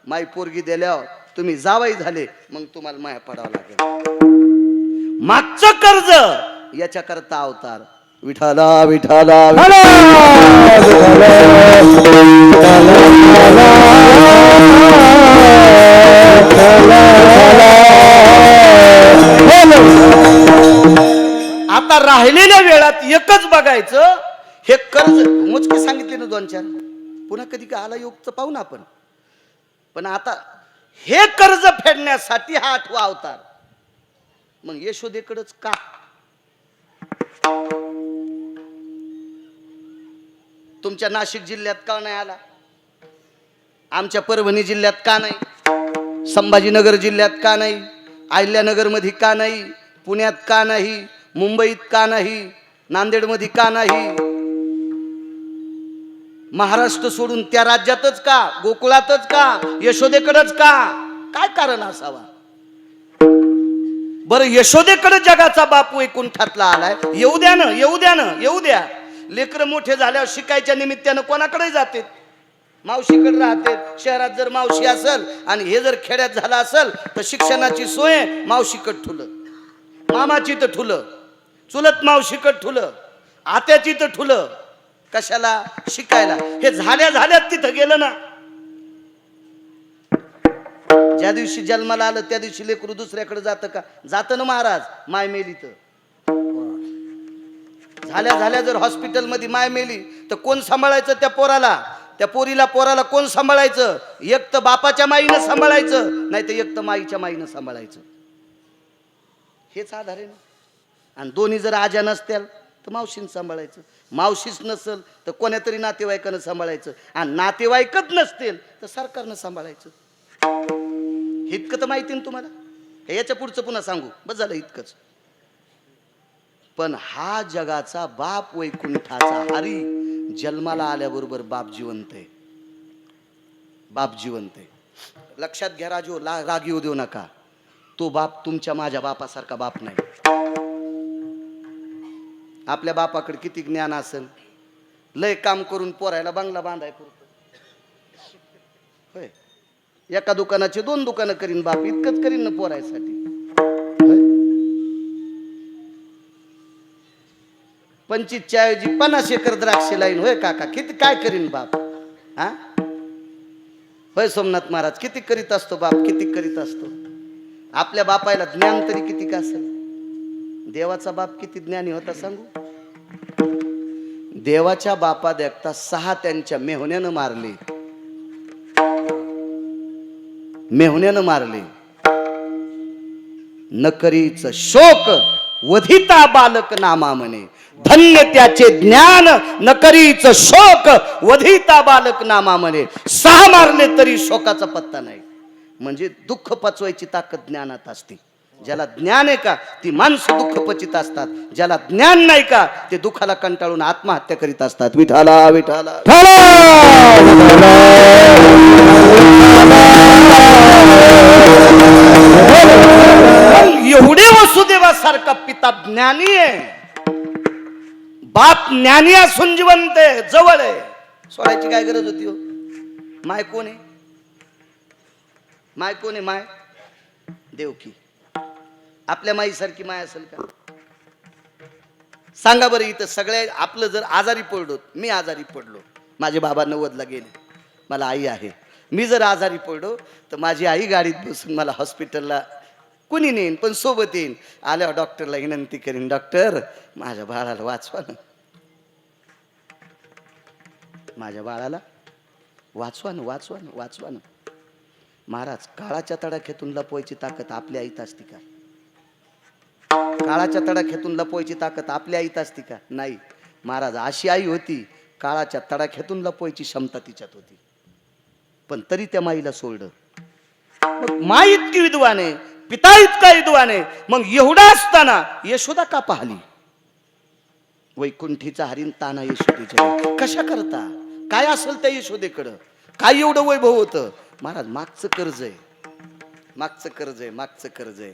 माई पोरगी दिल्यावर तुम्ही जावाई झाले, मग तुम्हाला माया पडावं लागेल. मागचं कर्ज याच्याकरता अवतार. विठाला विठाला आता राहिलेल्या वेळात एकच बघायचं, हे कर्ज मोजके सांगितले ना 2-4. पुन्हा कधी का आला योग तर पाहू ना आपण. पण आता हे कर्ज फेडण्यासाठी हा 8वा अवतार. मग यशोदेकडच का? तुमच्या नाशिक जिल्ह्यात का नाही आला? आमच्या परभणी जिल्ह्यात का नाही? संभाजीनगर जिल्ह्यात का नाही? अहिल्यानगर मध्ये का नाही? पुण्यात का नाही? मुंबईत का नाही? नांदेडमध्ये का नाही? महाराष्ट्र सोडून त्या राज्यातच का? गोकुळातच का? यशोदेकडेच का? काय कारण असावा? बरं, यशोदेकडे जगाचा बाप वैकुंठातला आलाय. येऊ द्या ना, येऊ द्या ना, येऊ द्या. लेकरं मोठे झाल्यावर शिकायच्या निमित्तानं कोणाकडे जाते? मावशीकडे राहते. शहरात जर मावशी असेल आणि हे जर खेड्यात झालं असेल तर शिक्षणाची सोय मावशीकडे ठुलं, मामाची तर ठुलं, चुलत मावशीकडे ठुलं, आत्याची तर ठुलं. कशाला? शिकायला. हे झाल्यात तिथं गेलं ना. ज्या दिवशी जन्माला आलं त्या दिवशी लेकरू दुसऱ्याकडे जातं का? जातं ना महाराज. माय मेली तर झाल्या जर हॉस्पिटल मध्ये माय मेली तर कोण सांभाळायचं त्या पोराला? त्या पोराला कोण सांभाळायचं? एक तर बापाच्या माईनं सांभाळायचं, नाही तर एक तर माईच्या माईनं सांभाळायचं. हेच आधार आहे ना. आणि दोन्ही जर आज्या नसत्याल तर मावशीनं सांभाळायचं, मावशीच नसेल तर कोण्यातरी नातेवाईकानं सांभाळायचं, आणि नातेवाईकच नसतील तर सरकारनं सांभाळायचं. इतकं तर माहिती ना तुम्हाला. याच्या पुढचं पुन्हा सांगू, बस झालं इतकंच. पण हा जगाचा बाप वैकुंठाचा हरी जन्माला आल्याबरोबर बाप जिवंत आहे. बाप जिवंत आहे. लक्षात घ्या राजो, राग येऊ देऊ नका. तो बाप तुमच्या माझ्या बापासारखा बाप नाही. आपल्या बापाकडे किती ज्ञान असेल, लय काम करून पोरायला बंगला बांधाय पुरतो. होय, एका दुकानाचे 2 दुकानं करीन बाप, इतकंच करीन ना पोरायसाठी. 25च्या ऐवजी 50 एकर द्राक्ष लाईन. होय काका, किती काय करीन बाप? हा, होय सोमनाथ महाराज, किती करीत असतो बाप, किती करीत असतो. आपल्या बापायला ज्ञान तरी किती का असेल. देवाचा बाप किती ज्ञानी होता सांगू? देवाच्या बापा देखता 6 त्यांच्या मेहुण्यानं मारले. मेहुण्यानं मारले. नकरीच शोक वधिता बालक नामा म्हणे, धन्य त्याचे ज्ञान नकरीच शोक वधिता बालक नामा म्हणे. 6 मारले तरी शोकाचा पत्ता नाही. म्हणजे दुःख पचवायची ताकद ज्ञानात असते. ज्याला ज्ञान आहे का ती माणसं दुःख पचित असतात. ज्याला ज्ञान नाही का ते दुःखाला कंटाळून आत्महत्या करीत असतात. विठाला विठाला. एवढे वसुदेवासारखा पिता ज्ञानी आहे. बाप ज्ञानी असून जिवंत आहे, जवळ आहे. सोडायची काय गरज होती हो? माय कोण आहे? माय कोण आहे? माय देवकी. आपल्या माईसारखी माय असेल का? सांगा बरं. इथं सगळ्या आपलं जर आजारी पडलो, मी आजारी पडलो, माझे बाबा 90ला गेले, मला आई आहे. मी जर आजारी पडलो तर माझी आई गाडीत बसून मला हॉस्पिटलला कुणी नेईन, पण सोबत येईन. आल्यावर डॉक्टरला विनंती करीन, डॉक्टर माझ्या बाळाला वाचवा ना, माझ्या बाळाला वाचवा ना, वाचवा ना, वाचवा ना. महाराज, काळाच्या तडाख्यातून लपवायची ताकद आपल्या आईत असती का? काळाच्या तडाख्यातून लपवायची ताकद आपल्या आईत असती का? नाही. महाराज, अशी आई होती, काळाच्या तडाख्यातून लपवायची क्षमता तिच्यात होती, पण तरी त्या माईला सोडलं. मग माई इतकी विद्वान आहे, पिता इतका विद्वान आहे, मग एवढा असताना यशोदा का पाहली? वैकुंठीचा हरिण ताना यशोदेच्या कशा करता? काय असेल त्या यशोदेकडं? काय एवढं वैभव होतं? महाराज, मागचं कर्ज आहे, मागचं कर्ज आहे, मागचं कर्ज आहे.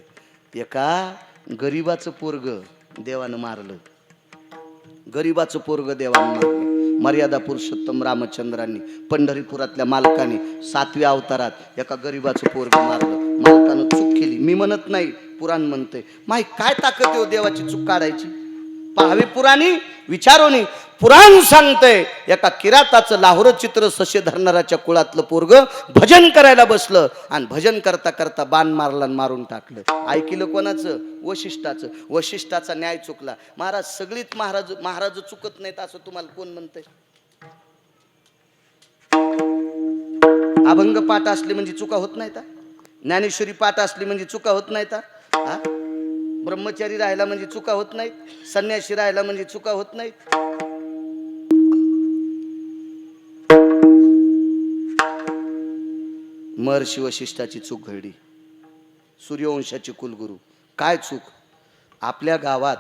एका गरीबाचं पोरग देवानं मारलं. गरीबाचं पोरग देवानं मारलं. मर्यादा पुरुषोत्तम रामचंद्रांनी, पंढरीपुरातल्या मालकाने 7व्या अवतारात एका गरीबाचं पोरग मारलं. मालकानं चूक केली. मी म्हणत नाही, पुराण म्हणते. माही काय ताकद आहे देवाची चूक काढायची? पाहावे पुराणी, विचारोनी. पुराण सांगतंय, एका किराताचं लाहोर चित्र ससे धरणाऱ्याच्या कुळातलं पोरग भजन करायला बसलं आणि भजन करता करता बाण मारला आणि मारून टाकलं. ऐकलं कोणाचं? वशिष्ठाचं. वशिष्ठाचा न्याय चुकला. महाराज, सगळीच महाराज चुकत नाहीत असं तुम्हाला कोण म्हणतंय? अभंग पाठ असले म्हणजे चुका होत नाहीत हा? ज्ञानेश्वरी पाठ असली म्हणजे चुका होत नाहीत हा? ब्रह्मचारी राहिला म्हणजे चुका होत नाहीत, संन्यासी राहिला म्हणजे चुका होत नाहीत. महर्षी वशिष्ठाची चूक घडली, सूर्यवंशाचे कुलगुरू. काय चूक? आपल्या गावात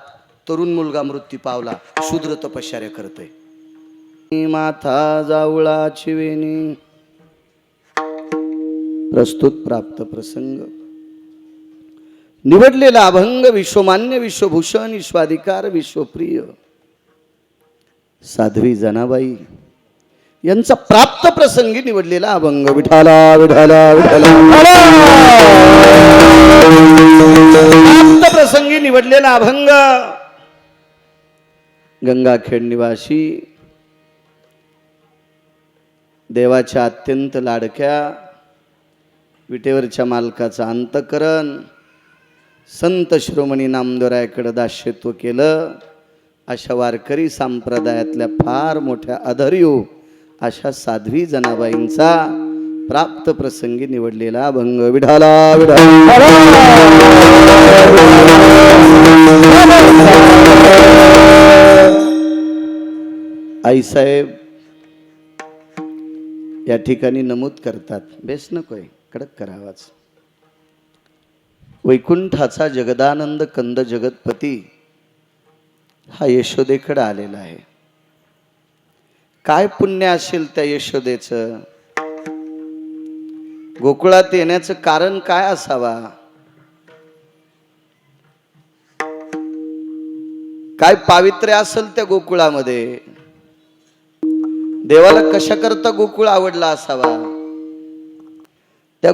तरुण मुलगा मृत्यू पावला, शूद्र तपश्चर्या करतोय. माथा जावळाची वेणी. प्रस्तुत प्राप्त प्रसंग. निवडलेला अभंग विश्वमान्य, विश्वभूषण, विश्वाधिकार, विश्वप्रिय साध्वी जनाबाई यांचा प्राप्त प्रसंगी निवडलेला अभंग. विठाला विठाला विठाला. प्राप्त प्रसंगी निवडलेला अभंग. गंगाखेड निवासी देवाच्या अत्यंत लाडक्या विटेवरच्या मालकाचा अंतकरण संत शिरोमणी नामदेवरायाकडे दास्यत्व केलं. अशा वारकरी संप्रदायातल्या फार मोठ्या अधर्यो अशा साध्वी जनाबाईंचा प्राप्त प्रसंगी निवडलेला अभंग. विठाला विठाला. आईसाहेब या ठिकाणी नमूद करतात, बेस नकोय, कडक करावाच. वैकुंठाचा जगदानंद कंद जगतपती हा यशोदेकडे आलेला आहे. काय पुण्य असेल त्या यशोदेचं? गोकुळात येण्याचं कारण काय असावा? काय पावित्र्य असेल त्या गोकुळामध्ये? देवाला कशा करता गोकुळ आवडला असावा? त्या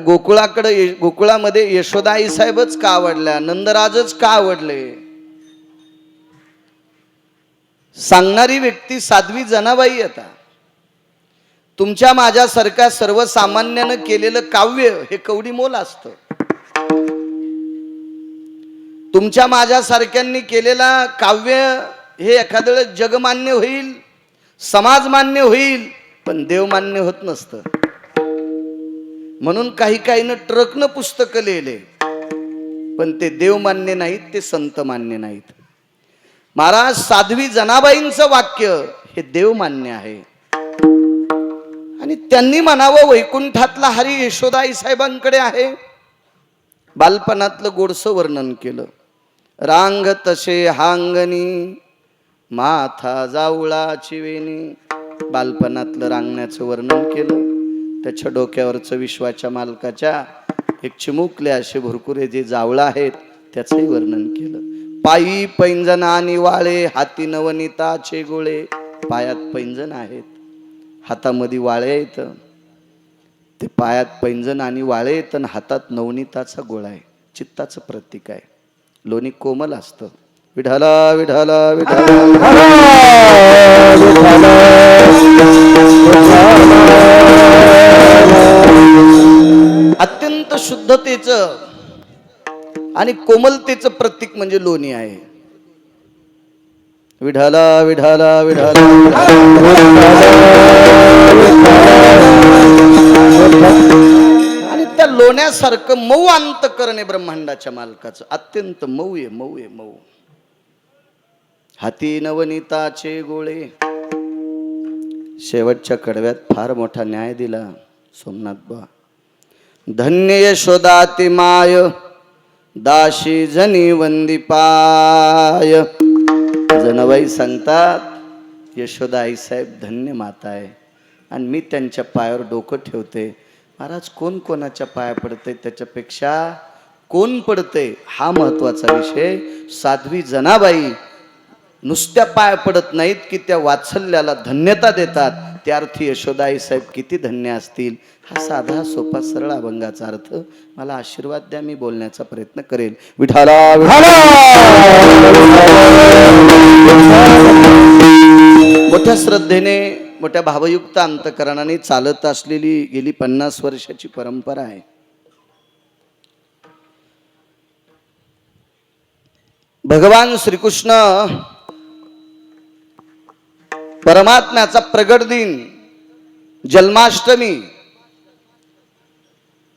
गोकुळामध्ये यशोदा आई साहेबच का आवडल्या? नंदराजच का आवडले? सांगणारी व्यक्ती साध्वी जनाबाई. आता तुमच्या माझ्यासारख्या सर्वसामान्यानं केलेलं काव्य हे कवडी मोल असतं. तुमच्या माझ्यासारख्यांनी केलेला काव्य हे एखाद्या वेळेस जगमान्य होईल, समाज मान्य होईल, पण देव मान्य होत नसतं. म्हणून काही ट्रकनं पुस्तकं लिहिले, पण ते देव मान्य नाहीत, ते संत मान्य नाहीत. महाराज साध्वी जनाबाईंचं वाक्य हे देव मान्य आहे. आणि त्यांनी म्हणावं वैकुंठातला हरी यशोदाई साहेबांकडे आहे. बालपणातलं गोडसं वर्णन केलं. रांग तसे हांगणी माथा जावळाची वेणी. बालपणातलं रांगण्याचं वर्णन केलं. त्याच्या डोक्यावरचं विश्वाच्या मालकाच्या एक चिमुकले असे भुरकुरे जे जावळं आहेत त्याचंही वर्णन केलं. पायी पैंजण आणि वाळे, हाती नवनीताचे गोळे. पायात पैंजण आहेत, हातामध्ये वाळे आहेत. ते पायात पैंजण आणि वाळे आहेत आणि हातात नवनीताचा गोळा आहे. चित्ताचं प्रतीक आहे. लोणी कोमल असतं. विठाला विठाला विठाला. अत्यंत शुद्धतेचं आणि कोमलतेचं प्रतीक म्हणजे लोणी आहे. विठाला विठाला विठाला. आणि त्या लोण्यासारखं मऊ अंतकरण आहे ब्रह्मांडाच्या मालकाचं. अत्यंत मऊ आहे, मऊ आहे, मऊ. हाती नवनीताचे गोळे. शेवटच्या कडव्यात फार मोठा न्याय दिला सोमनाथ बा. धन्य यशोदाती माय, दाशी जनी वंदी पाय. जनाबाई सांगतात यशोदा आई साहेब धन्य माता आहे आणि मी त्यांच्या पायावर डोकं ठेवते. महाराज कोण कोणाच्या पाया पडते त्याच्यापेक्षा कोण पडते हा महत्वाचा विषय. साध्वी जनाबाई नुसत्या पाया पडत नाहीत की त्या वात्सल्याला धन्यता देतात. त्या अर्थी यशोदाई साहेब किती धन्य असतील. हा साधा सोपा सरळ अभंगाचा अर्थ मला आशीर्वाद द्या, मी बोलण्याचा प्रयत्न करेल. विठाला मोठ्या श्रद्धेने मोठ्या भावयुक्त अंतकरणाने चालत असलेली गेली 50 वर्षाची परंपरा आहे. भगवान श्रीकृष्ण परमात्म्याचा प्रगट दिन जन्माष्टमी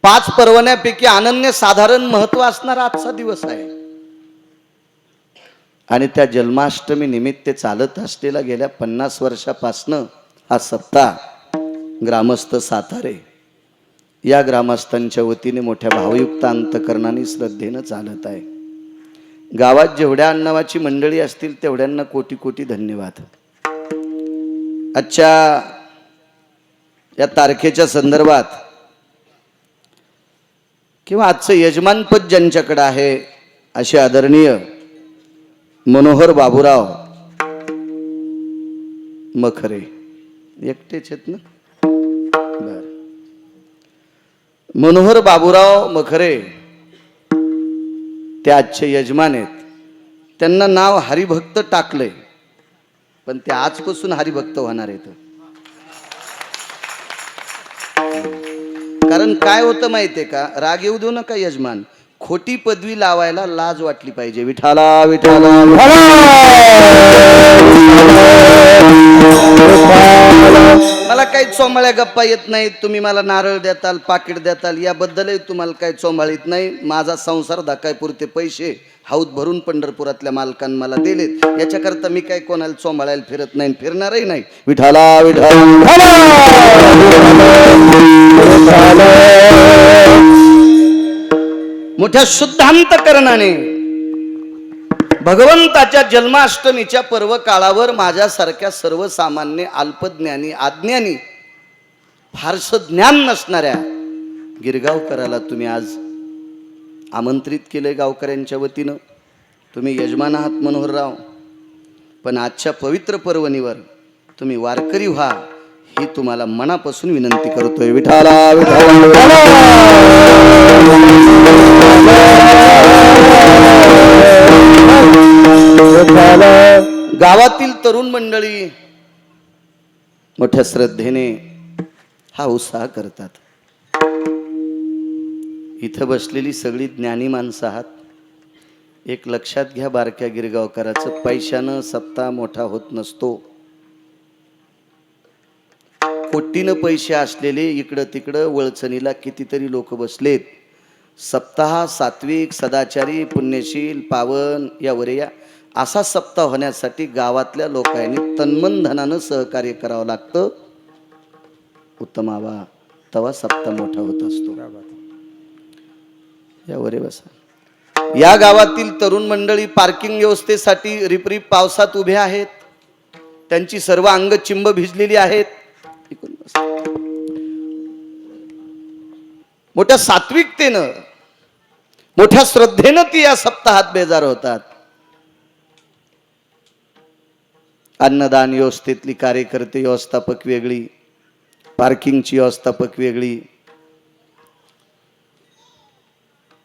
5 परवान्यापैकी अनन्यसाधारण महत्व असणारा आजचा दिवस आहे. आणि त्या जन्माष्टमी निमित्त चालत असलेला गेल्या 50 वर्षापासनं हा सप्ताह ग्रामस्थ सातारे या ग्रामस्थांच्या वतीने मोठ्या भावयुक्त अंतकरणाने श्रद्धेनं चालत आहे. गावात जेवढ्या अण्णावाची मंडळी असतील तेवढ्यांना कोटी कोटी धन्यवाद. आजच्या या तारखेच्या संदर्भात किंवा आजचं यजमानपद ज्यांच्याकडे आहे असे आदरणीय मनोहर बाबूराव मखरे एकटेच आहेत ना? बर. मनोहर बाबूराव मखरे ते आजचे यजमान आहेत. त्यांना नाव हरिभक्त टाकलंय, पण ते आजपासून हरिभक्त होणार आहेत. कारण काय होतं माहितीये का, राग येऊ देऊ नका यजमान, खोटी पदवी लावायला लाज वाटली पाहिजे. विठाला विठाला मला काही चोंबाळ्या गप्पा येत नाहीत. तुम्ही मला नारळ देताल, पाकिट देताल, याबद्दलही तुम्हाला काही चोंबाळ येत नाही. माझा संसार धाकाय पुरते पैसे हौद भरून पंढरपुरातल्या मालकांनी मला दिलेत. याच्याकरता मी काही कोणाला चोंबाळायला फिरत नाही, फिरणारही नाही. विठाला विठाला मोठ्या शुद्धांतकरणाने भगवंताच्या जन्माष्टमीच्या पर्व काळावर माझ्यासारख्या सर्वसामान्य अल्पज्ञानी अज्ञानी फारसं ज्ञान नसणाऱ्या गिरगावकराला तुम्ही आज आमंत्रित केले. गावकऱ्यांच्या वतीनं तुम्ही यजमान आहात मनोहरराव, पण आजच्या पवित्र पर्वणीवर तुम्ही वारकरी व्हा ही तुम्हाला मनापासून विनंती करतोय. विठाला विठाला गावातील तरुण मंडळी मोठ्या श्रद्धेने हा उत्साह करतात. इथं बसलेली सगळी ज्ञानी माणसं आहात. एक लक्षात घ्या बारक्या गिरगावकराचं, पैशानं सप्ताह मोठा होत नसतो. कोटीनं पैसे असलेले इकडं तिकडं वळचणीला कितीतरी लोक बसलेत. सप्ताह सात्विक सदाचारी पुण्यशील पावन यावर या असा सप्ताह होण्यासाठी गावातल्या लोकांनी तन्मन धनानं सहकार्य करावं लागतं. उत्तमावा तवा सप्ताह मोठा होत असतो. यावर बसा. या गावातील तरुण मंडळी पार्किंग व्यवस्थेसाठी रिपरिप पावसात उभे आहेत. त्यांची सर्व अंग चिंब भिजलेली आहेत. मोठ्या सात्विकतेनं मोठ्या श्रद्धेनं ती या सप्ताहात बेजार होतात. अन्नदान व्यवस्थेतली कार्यकर्ते व्यवस्थापक वेगळी, पार्किंगची व्यवस्थापक वेगळी.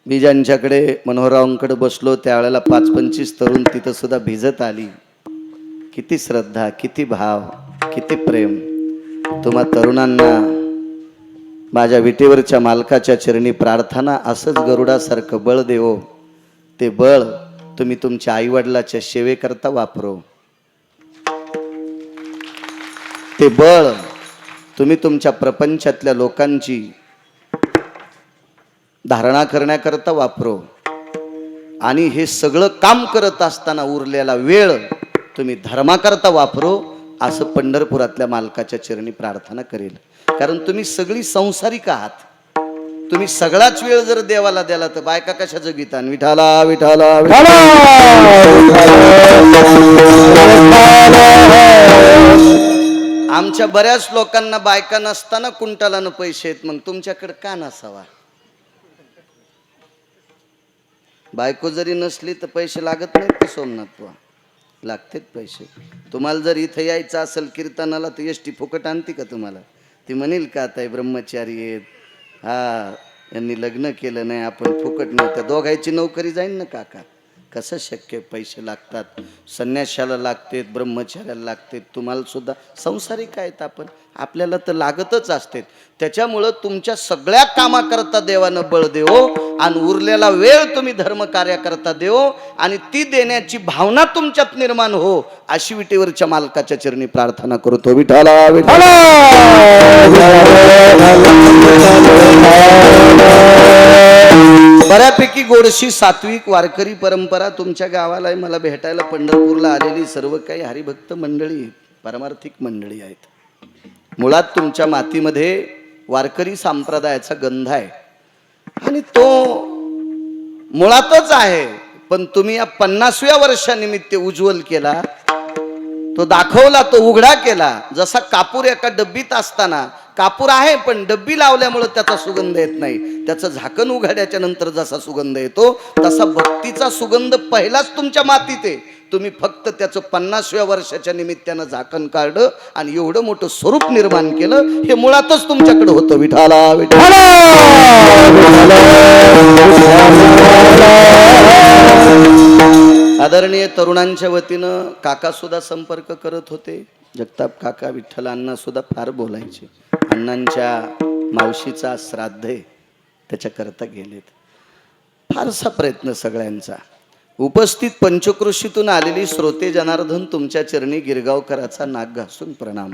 मी ज्यांच्याकडे मनोहररावांकडे बसलो त्यावेळेला 5-25 तरुण तिथं सुद्धा भिजत आली. किती श्रद्धा, किती भाव, किती प्रेम. तुम्हा तरुणांना माझ्या विटेवरच्या मालकाच्या चरणी प्रार्थना, असंच गरुडासारखं बळ देवो. ते बळ तुम्ही तुमच्या आईवडिलाच्या सेवेकरता वापरो. ते बळ तुम्ही तुमच्या प्रपंचातल्या लोकांची धारणा करण्याकरता वापरो. आणि हे सगळं काम करत असताना उरलेला वेळ तुम्ही धर्माकरता वापरो, असं पंढरपुरातल्या मालकाच्या चरणी प्रार्थना करेल. कारण तुम्ही सगळी संसारिक आहात. तुम्ही सगळाच वेळ जर देवाला द्याला तर बायका कशा जगीता. विठाला विठाला आमच्या बऱ्याच लोकांना बायका नसताना कुंटालानं पैसे आहेत, मग तुमच्याकडे का नसावा? बायको जरी नसली तर पैसे लागत नाहीत का सोमनाथ? लागतेच पैसे. तुम्हाला जर इथं यायचं असेल कीर्तनाला तर एसटी फुकट आणते का तुम्हाला? ती म्हणेल का आता ब्रह्मचारी आहेत, हा यांनी लग्न केलं नाही, आपण फुकट नाही. त्या दोघांची नोकरी जाईन ना काका. कसं शक्य? पैसे लागतात, संन्याशाला लागते, ब्रह्मचार्याला लागते, तुम्हाला सुद्धा संसारिक आहेत आपण, आपल्याला तर लागतच असते. त्याच्यामुळं तुमच्या सगळ्या कामाकरता देवानं बळ देवो आणि उरलेला वेळ तुम्ही धर्मकार्याकरता देवो आणि ती देण्याची भावना तुमच्यात निर्माण हो, अशी विटेवरच्या मालकाच्या चरणी प्रार्थना करतो. विठाला विठाला. बऱ्यापैकी गोडशी सात्विक वारकरी परंपरा तुमच्या गावाला आहे. मला भेटायला पंढरपूरला आलेली सर्व काही हरिभक्त मंडळी, परमार्थिक मंडळी आहेत. मुळात तुमच्या मातीमध्ये वारकरी संप्रदायाचा गंध आहे आणि तो मुळातच आहे. पण तुम्ही या 50व्या वर्षानिमित्त उज्ज्वल केला, तो दाखवला, तो उघडा केला. जसा कापूर एका डब्बीत असताना कापूर आहे पण डब्बी लावल्यामुळे त्याचा सुगंध येत नाही, त्याचं झाकण उघड्याच्या नंतर जसा सुगंध येतो तसा भक्तीचा सुगंध पहिलाच तुमच्या मातीत आहे. तुम्ही फक्त त्याचं 50व्या वर्षाच्या निमित्तानं झाकण काढलं आणि एवढं मोठं स्वरूप निर्माण केलं. हे मुळातच तुमच्याकडे होतं. विठाला विठाला. आदरणीय तरुणांच्या वतीनं काका सुद्धा संपर्क करत होते. जगताप काका विठ्ठलांना सुद्धा फार बोलायचे. अण्णांच्या मावशीचा श्राद्ध आहे त्याच्याकरता गेलेत. फारसा प्रयत्न सगळ्यांचा. उपस्थित पंचक्रोशीतून आलेली श्रोते जनार्दन तुमच्या चरणी गिरगावकराचा नाक घासून प्रणाम.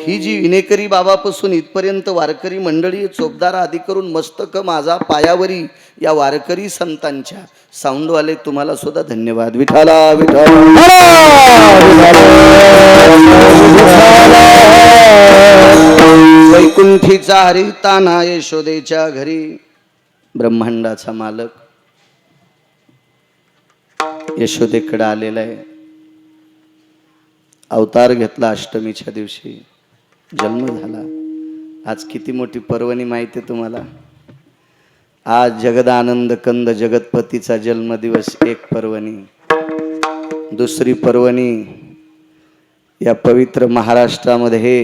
ही जी विनेकरी बाबापासून इथपर्यंत वारकरी मंडळी, चोपदार आदी करून मस्तक माझा पायावरी या वारकरी संतांच्या साऊंडवाले तुम्हाला सुद्धा धन्यवाद. विठाला विठाला. वैकुंठीचा हरिताना यशोदेच्या घरी ब्रह्मांडाचा मालक यशोदेकडे आलेला आहे. अवतार घेतला अष्टमीच्या दिवशी, जन्म झाला. आज किती मोठी पर्वणी माहिती आहे तुम्हाला? आज जगदानंद कंद जगतपतीचा जन्मदिवस. एक पर्वणी. दुसरी पर्वणी या पवित्र महाराष्ट्रामध्ये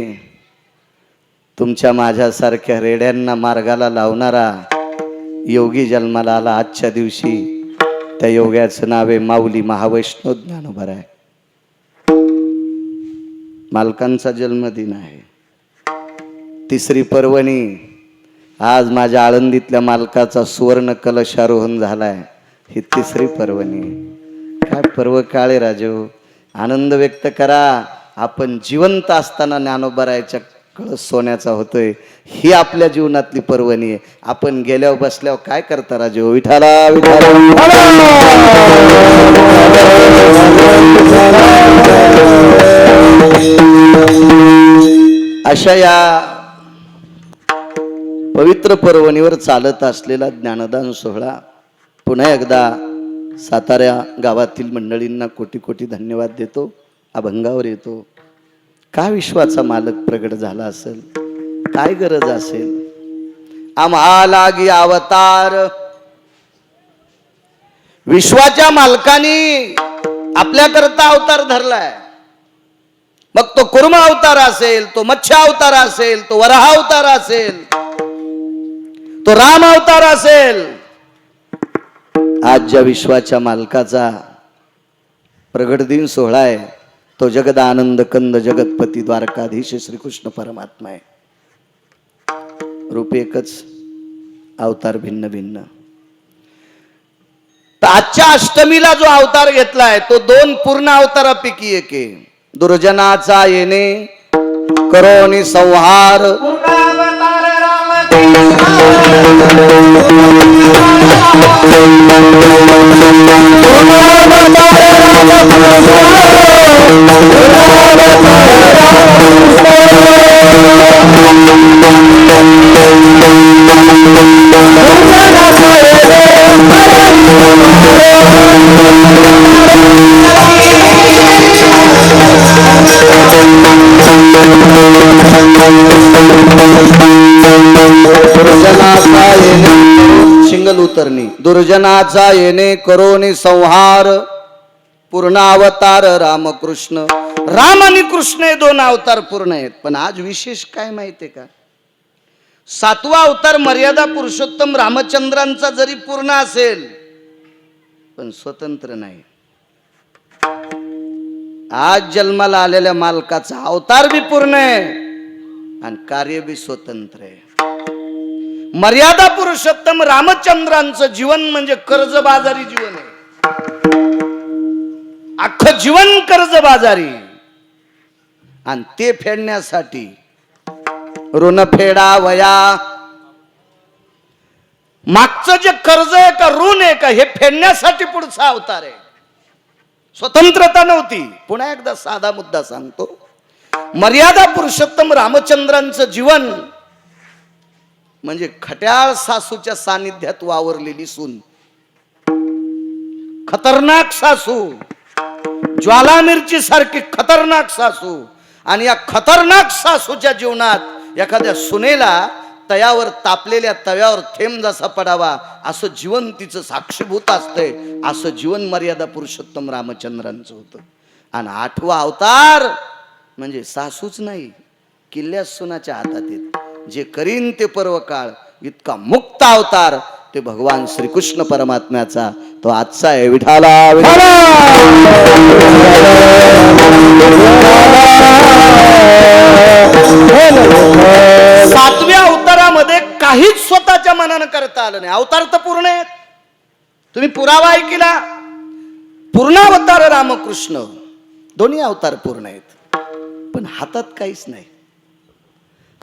तुमच्या माझ्यासारख्या रेड्यांना मार्गाला लावणारा योगी जन्माला आला आजच्या दिवशी. त्या योग्याचं नाव आहे माऊली महावैष्णव ज्ञानोबराय. मालकांचा जन्मदिन आहे. तिसरी पर्वणी आज माझ्या आळंदीतल्या मालकाचा सुवर्ण कलशारोहण झालाय. ही तिसरी पर्वणी. काय पर्व काळे राजो, आनंद व्यक्त करा. आपण जिवंत असताना ज्ञानोबरायच्या कळस सोन्याचा होतोय, ही आपल्या जीवनातली पर्वणी आहे. आपण गेल्यावर बसल्यावर काय करता राजो? विठाला विठाला. अशा या पवित्र पर्वणीवर चालत असलेला ज्ञानदान सोहळा पुन्हा एकदा सातारा गावातील मंडळींना कोटी कोटी धन्यवाद देतो. अभंगावर येतो. काय विश्वाचा मालक प्रगट झाला असेल, काय गरज असेल? आम्हाला गी अवतार विश्वाच्या मालकानी आपल्याकरता अवतार धरलाय. मग तो कुर्म अवतार असेल, तो मत्स्य अवतार असेल, तो वराह अवतार असेल, तो राम अवतार असेल. आज ज्या विश्वाच्या मालकाचा प्रगट दिन सोहळा आहे तो जगदानंद कंद जगतपती द्वारकाधीश श्रीकृष्ण परमात्मा आहे. रूप एकच, अवतार भिन्न भिन्न. तर आजच्या अष्टमीला जो अवतार घेतलाय तो 2 पूर्ण अवतारापैकी एक आहे. दुर्जनाचा येणे करोनी संहार, शिंगल उतरणी. दुर्जनाचा येणे करोनी संहार, पूर्ण अवतार रामकृष्ण. राम आणि कृष्ण हे 2 अवतार पूर्ण आहेत. पण आज विशेष काय माहितीये का? 7वा अवतार मर्यादा पुरुषोत्तम रामचंद्रांचा जरी पूर्ण असेल पण स्वतंत्र नाही. आज जन्माला आलेल्या मालकाचा अवतार बी पूर्ण आहे आणि कार्य बी स्वतंत्र आहे. मर्यादा पुरुषोत्तम रामचंद्रांचं जीवन म्हणजे कर्जबाजारी जीवन आहे. अख्खं जीवन कर्जबाजारी, आणि ते फेडण्यासाठी ऋण फेडा वया, मागचं जे कर्ज आहे का ऋण आहे का हे फेडण्यासाठी पुढचा अवतार आहे. स्वतंत्रता नव्हती. पुन्हा एकदा साधा मुद्दा सांगतो. मर्यादा पुरुषोत्तम रामचंद्रांचं जीवन म्हणजे खट्याळ सासूच्या सानिध्यात वावरलेली सून, खतरनाक सासू, ज्वाला मिरची सारखी खतरनाक सासू, आणि या खतरनाक सासूच्या जीवनात एखाद्या सुनेला तयावर तापलेल्या तव्यावर थेंब जसा पडावा असं जीवन तिचं साक्षीभूत असतंय. असं जीवन मर्यादा पुरुषोत्तम रामचंद्रांचं होतं. आणि 8वा अवतार म्हणजे सासूच नाही, किल्ल्या सुनाच्या हातात येत. जे करीन ते पर्व काळ, इतका मुक्त अवतार ते भगवान श्रीकृष्ण परमात्म्याचा. तो आजचा आहे. विठाला सातव्या अवतारामध्ये काहीच स्वतःच्या मनानं करता आलं नाही. अवतार तर पूर्ण आहेत. तुम्ही पुरावा ऐकला. पूर्णावतार रामकृष्ण, दोन्ही अवतार पूर्ण आहेत, पण हातात काहीच नाही.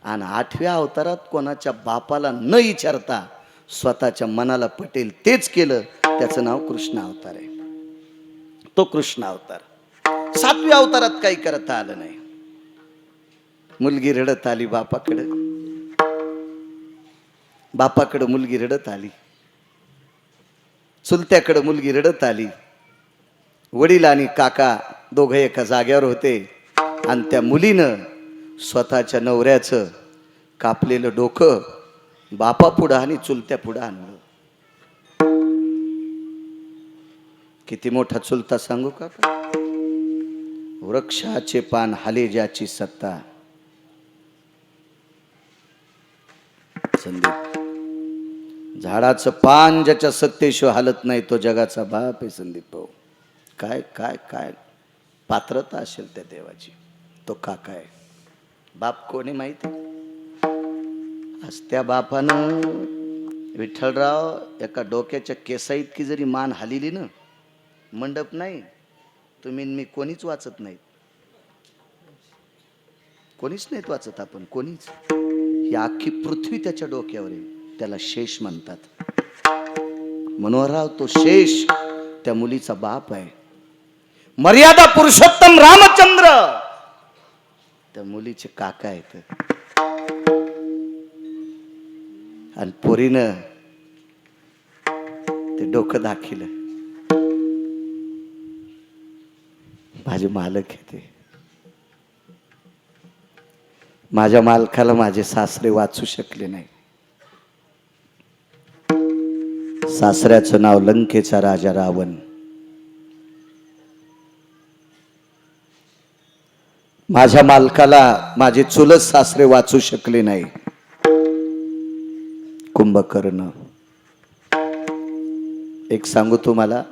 आणि 8व्या अवतारात कोणाच्या बापाला न विचारता स्वतःच्या मनाला पटेल तेच केलं. त्याचं नाव कृष्ण अवतार आहे. तो कृष्ण अवतार. 7व्या अवतारात काही करता आलं नाही. मुलगी रडत आली बापाकडं, बापाकडं मुलगी रडत आली, चुलत्याकडं मुलगी रडत आली. वडील आणि काका दोघे एका जाग्यावर होते आणि त्या मुलीनं स्वतःच्या नवऱ्याचं कापलेलं डोकं बापा पुढं आणि चुलत्या पुढं आणलं. किती मोठा चुलता सांगू का? वृक्षाचे पान हाले ज्याची सत्ता. संदीप, झाडाचं पान ज्याच्या सत्तेशिवाय हालत नाही तो जगाचा बाप आहे. संदीप भाऊ, काय काय काय पात्रता असेल त्या देवाची. तो काका आहे. बाप कोणी माहिती? आज त्या बापानं विठ्ठलराव एका डोक्याच्या केसा इतकी जरी मान हालिली ना, मंडप नाही, तुम्ही मी कोणीच वाचत नाहीत. कोणीच नाहीत वाचत आपण, कोणीच. ही अख्खी पृथ्वी त्याच्या डोक्यावर आहे. त्याला शेष म्हणतात. मनोहरराव तो शेष त्या मुलीचा बाप आहे. मर्यादा पुरुषोत्तम रामचंद्र त्या मुलीचे काका आहेत. आणि पोरीनं ते डोकं दाखिलं. माझे मालक आहे ते. माझ्या मालकाला माझे सासरे वाचू शकले नाही. सासऱ्याचं नाव लंकेचा राजा रावण. माझ्या मालकाला माझे चुलत सासरे वाचू शकले नाही. कुंभकर्ण. एक सांगू तुम्हाला,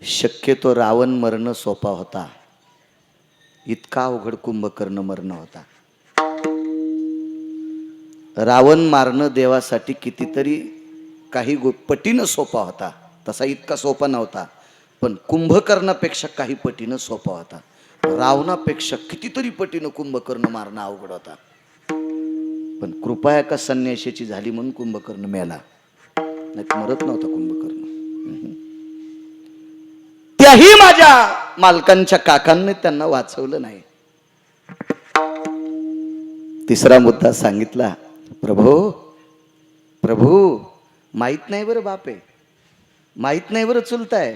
शक्यतो रावण मरण सोपा होता, इतका अवघड कुंभकर्ण मरण होता. रावण मारणं देवासाठी कितीतरी काही पटीनं सोपा होता, तसा इतका सोपा नव्हता. पण कुंभकर्णापेक्षा काही पटीनं सोपा होता. रावणापेक्षा कितीतरी पटीनं कुंभकर्ण मारणं अवघड होता. पण कृपा एका संन्याशाची झाली म्हणून कुंभकर्ण मेला, नाही मरत नव्हता कुंभकर्ण. त्याही माझ्या मालकांच्या काकांनी त्यांना वाचवलं नाही. तिसरा मुद्दा सांगितला. प्रभू प्रभू, माहित नाही बरं बाप आहे, माहित नाही बरं चुलता आहे,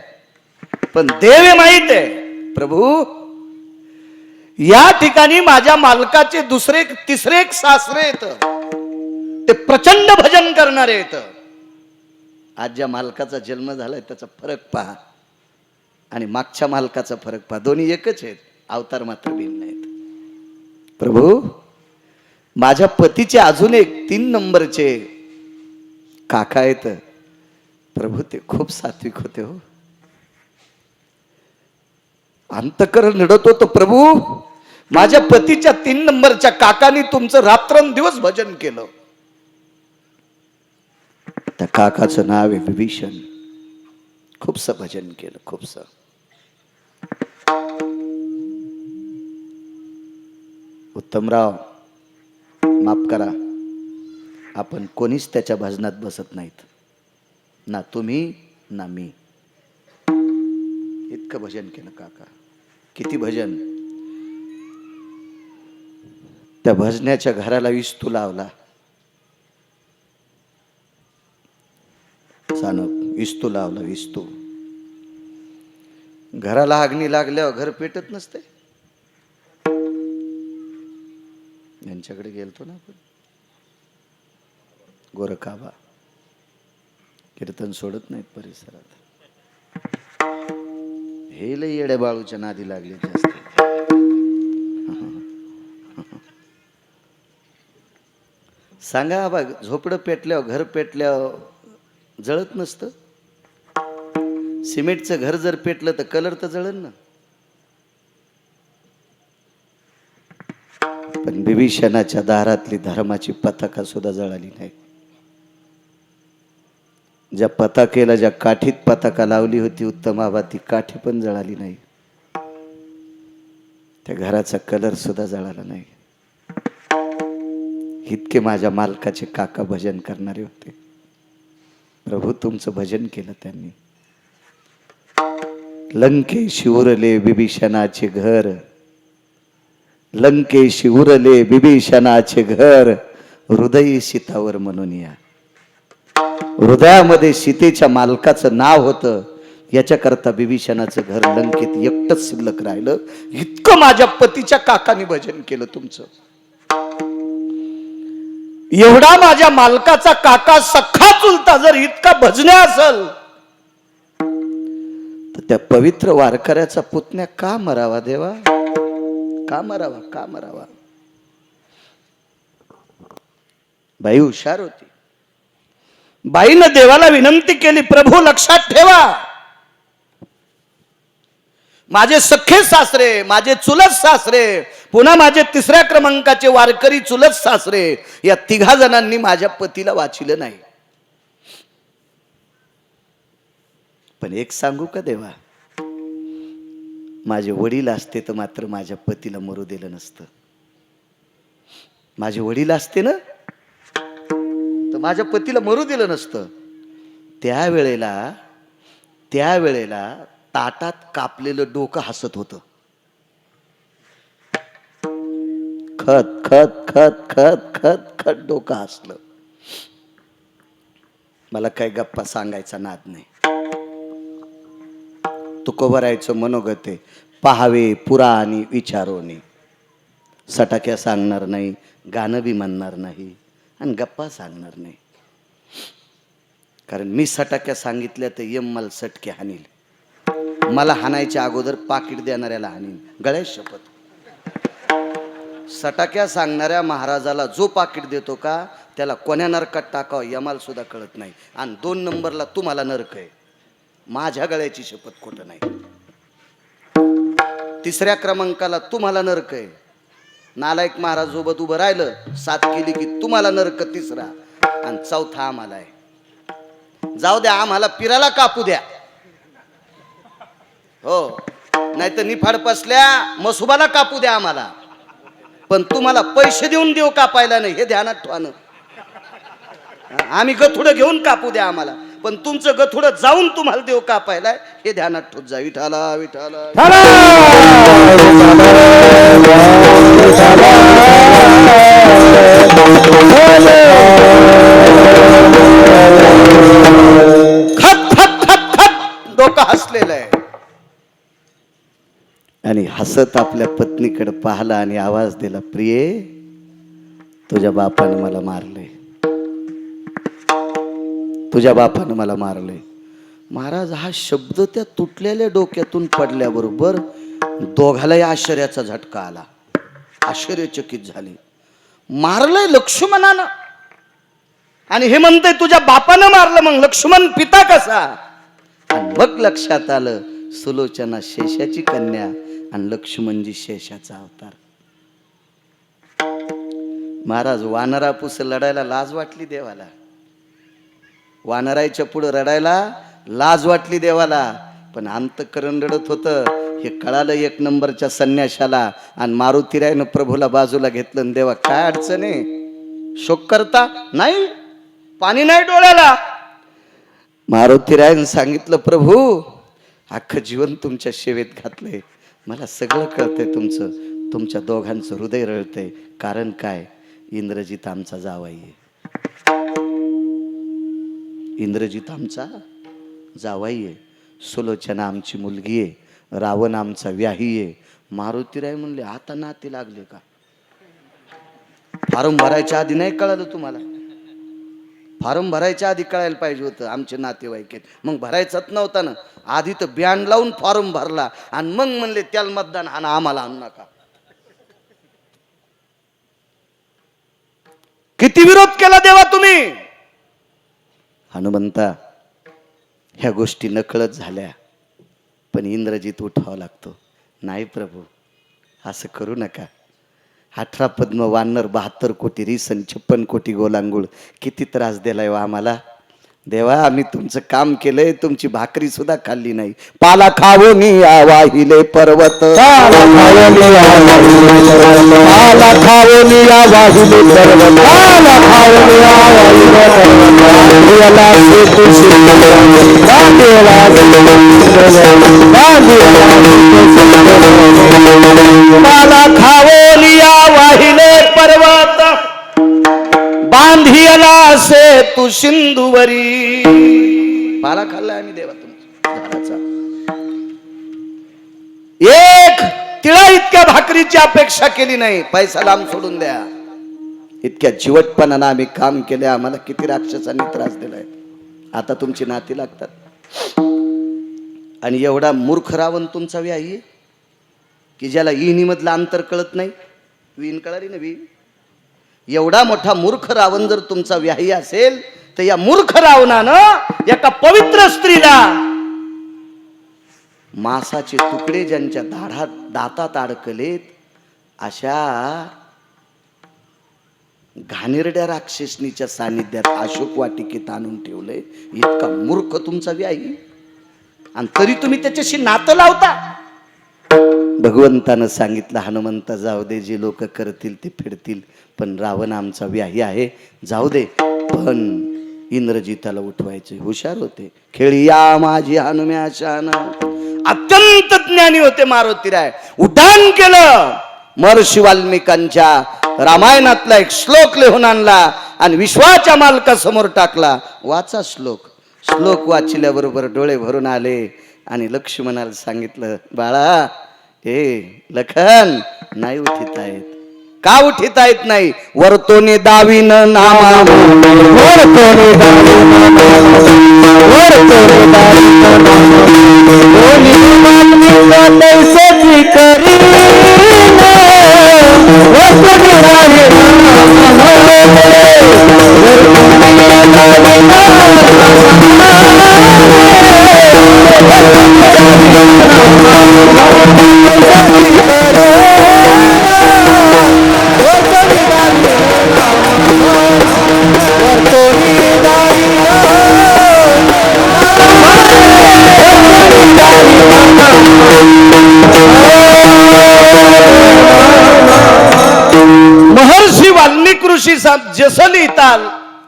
पण देव आहे माहित आहे. प्रभू, या ठिकाणी माझ्या मालकाचे दुसरे तिसरे एक सासरे आहेत, ते प्रचंड भजन करणारे आहेत. आज ज्या मालकाचा जन्म झालाय त्याचा फरक पहा आणि मागच्या मालकाचा फरक पहा. दोन्ही एकच आहेत, अवतार मात्र भिन्न आहेत. प्रभू, माझ्या पतीचे अजून एक 3 नंबरचे काका आहेत. प्रभू, ते खूप सात्विक होते हो. अंतकरण रडत होतं, प्रभू माझ्या पतीच्या 3 नंबरच्या काकानी तुमचं रात्रंदिवस भजन केलं. त्या काकाचं नाव आहे विभीषण. खूपसं भजन केलं, खूपसं. उत्तमराव, माफ करा, आपण कोणीच त्याच्या भजनात बसत नाहीत, ना तुम्ही ना मी. इतकं भजन केलं काका, किती भजन. त्या भजनाच्या घराला विस्तू लावला. सानप विस्तू लावला, विस्तू. घराला अग्नी लागल्यावर घर पेटत नसते. यांच्याकडे गेलतो ना आपण, गोरखाबा कीर्तन सोडत नाहीत परिसरात. हे लय येड्या बाळूच्या नादी लागले जास्त. सांगा बाबा, झोपडं पेटल्यावर, घर पेटल्यावर जळत नसतं. सिमेंटचं घर जर पेटलं तर कलर तर जळन ना. पण विभीषणाच्या दारातली धर्माची पताका सुद्धा जळाली नाही. ज्या पताकेला, ज्या काठीत पताका लावली होती उत्तम आबा, ती काठी पण जळाली नाही. त्या घराचा कलर सुद्धा जळाला नाही. इतके माझ्या मालकाचे काका भजन करणारे होते. प्रभू तुमचं भजन केलं त्यांनी. लंकेशी उरले विभीषणाचे घर, लंकेशी उरले विभीषणाचे घर, हृदय सीतावर म्हणून या. हृदयामध्ये सीतेच्या मालकाचं नाव होतं, याच्याकरता विभीषणाचं घर लंकेत एकटंच शिल्लक राहिलं. इतकं माझ्या पतीच्या काकाने भजन केलं तुमचं. एवढा माझ्या मालकाचा काका सख्खा चुलता जर इतका भजन्या असल, तर त्या पवित्र वारकऱ्याचा पुतण्या का मरावा देवा? का मरावा, का मरावा? बाई हुशार होती. बाईनं देवाला विनंती केली, प्रभू लक्षात ठेवा, माझे सख्खे सासरे, माझे चुलत सासरे, पुन्हा माझे 3ऱ्या क्रमांकाचे वारकरी चुलत सासरे, या 3 जणांनी माझ्या पतीला वाचिलं नाही. पण एक सांगू का देवा, माझे वडील असते तर मात्र माझ्या पतीला मरू दिलं नसतं. माझे वडील असते ना तर माझ्या पतीला मरू दिलं नसतं. त्यावेळेला ताटात कापलेलं डोकं हसत होतं. खत खत खत खत खत खत डोकं हसलं. मला काही गप्पा सांगायचा नाद नाही. तुकोबरायचं मनोगत आहे, पहावे पुराणी विचारोनी. सटाक्या सांगणार नाही, गाणं बी म्हणणार नाही आणि गप्पा सांगणार नाही. कारण मी सटाक्या सांगितल्या तर यम मला सटके हानील. मला हाणायच्या अगोदर पाकिट देणाऱ्याला हानील, गळ्यात शपथ. सटाक्या सांगणाऱ्या महाराजाला जो पाकिट देतो का त्याला कोण्या नरकात टाकावं यमाला सुद्धा कळत नाही. आणि 2 नंबरला तुम्हाला नरक आहे. माझ्या गळ्याची शपथ खोटं नाही. 3ऱ्या क्रमांकाला तुम्हाला नरक आहे. नालायक महाराज सोबत उभं राहिलं, 7 केली की तुम्हाला नरक 3रा आणि 4था आम्हाला आहे. जाऊ द्या, आम्हाला पिराला कापू द्या. हो, नाही तर निफाड पसल्या मसुबाला कापू द्या आम्हाला, पण तुम्हाला पैसे देऊन देऊ कापायला नाही, हे ध्यानात ठेवा. आम्ही गथुडं घेऊन कापू द्या आम्हाला, पण तुमचं गथुडं जाऊन तुम्हाला देव कापायला, हे ध्यानात ठेवत जा. विठाला विठाला खत खत खत खत डोकं हसलेलं आहे. आणि हसत आपल्या पत्नीकडे पाहिला आणि आवाज दिला, प्रिये तुझ्या बापानं मला मारले, तुझ्या बापानं मला मारले. महाराज हा शब्द त्या तुटलेल्या डोक्यातून पडल्याबरोबर दोघालाही आश्चर्याचा झटका आला. आश्चर्यचकित झाले. मारलंय लक्ष्मणानं आणि हे म्हणतंय तुझ्या बापानं मारलं, मग लक्ष्मण पिता कसा? आणि मग लक्षात आलं सुलोचना शेषाची कन्या आणि लक्ष्मणजी शेषाचा अवतार. महाराज वानरापूस लढायला लाज वाटली देवाला. वानराच्या पुढे रडायला लाज वाटली देवाला. पण अंतःकरण रडत होतं. हे कळालं एक नंबरच्या संन्याशाला. आणि मारुतीरायनं प्रभूला बाजूला घेतलं. आणि देवा काय अडचण आहे, शोक करता नाही, पाणी नाही डोळ्याला. मारुतीरायनं सांगितलं, प्रभू अख्खं जीवन तुमच्या सेवेत घातलंय, मला सगळं कळतंय तुमचं. तुमच्या दोघांचं हृदय रळतंय. कारण काय, इंद्रजित आमचा जावाई आहे. इंद्रजित आमचा जावाई आहे. सुलोचना आमची मुलगी आहे. रावण आमचा व्याही आहे. मारुतीराय म्हणले, आता नाती लागले का? फॉर्म भरायच्या आधी नाही कळालं तुम्हाला? फॉर्म भरायच्या आधी कळायला पाहिजे होतं आमचे नातेवाईक आहेत. मग भरायचंच नव्हतं ना. आधी तर बँड लावून फॉर्म भरला आणि मग म्हणले त्याला मतदान आणि आम्हाला आणू नका. किती विरोध केला देवा तुम्ही. हनुमंता ह्या गोष्टी नकळत झाल्या. पण इंद्रजित उठावा लागतो. नाही प्रभू असं करू नका. 18 पद्म वानर 72 कोटी रिसन 56 कोटी गोलांगुळ किती त्रास दिलाय वा आम्हाला. देवा आम्ही तुमचं काम केलंय, तुमची भाकरी सुद्धा खाल्ली नाही. पाला खावोनी वाहिले पर्वत, पाला खावोनी वाहिले पर्वत, पाला खावोनी पाला खावोनी वाहिले पर्वत, बांधियला से तू सिंधुवरी. पाला खाल्लाय आम्ही देवा तुमच्या झाडाचा. एक तिळा इतक्या भाकरीची अपेक्षा केली नाही. पैसा लांब सोडून द्या. इतक्या जिवटपणानं आम्ही काम केले. आम्हाला किती राक्षसांनी त्रास दिलाय. आता तुमची नाती लागतात. आणि एवढा मूर्ख रावण तुमचा व्याही आहे की ज्याला इनी मधलं अंतर कळत नाही. विण कळाली ना विण. एवढा मोठा मूर्ख रावण जर तुमचा व्याही असेल तर या मूर्ख रावणानं एका पवित्र स्त्रीला मांसाचे तुकडे ज्यांच्या दातात अडकलेत अशा घाणेरड्या राक्षसनीच्या सानिध्यात अशोक वाटिकेत आणून ठेवलंय. इतका मूर्ख तुमचा व्याही आणि तरी तुम्ही त्याच्याशी नातं लावता. भगवंतानं सांगितलं, हनुमंता जाऊ दे, जे लोक करतील ते फिरतील, पण रावण आमचा व्याही आहे, जाऊ दे. पण इंद्रजिताला उठवायचे. हुशार होते. खेळिया माझी हनुम्या शान. अत्यंत ज्ञानी होते मारुतीराय. उड्डाण केलं. महर्षी वाल्मिकांच्या रामायणातला एक श्लोक लिहून आणला आणि विश्वाच्या मालकासमोर टाकला. वाचा श्लोक. श्लोक वाचल्याबरोबर डोळे भरून आले आणि लक्ष्मणाला सांगितलं, बाळा ए लखन, नाही उठिता येत. का उठिता येत नाही? वरतोने दावीन नामा, वरतोने दावीन नामा, वरतोने दावीन नामा, कोणी मानवी तैसेची करी, वरतोने दावीन नामा, महर्षी वाल्मिक ऋषी जसं लिहिताल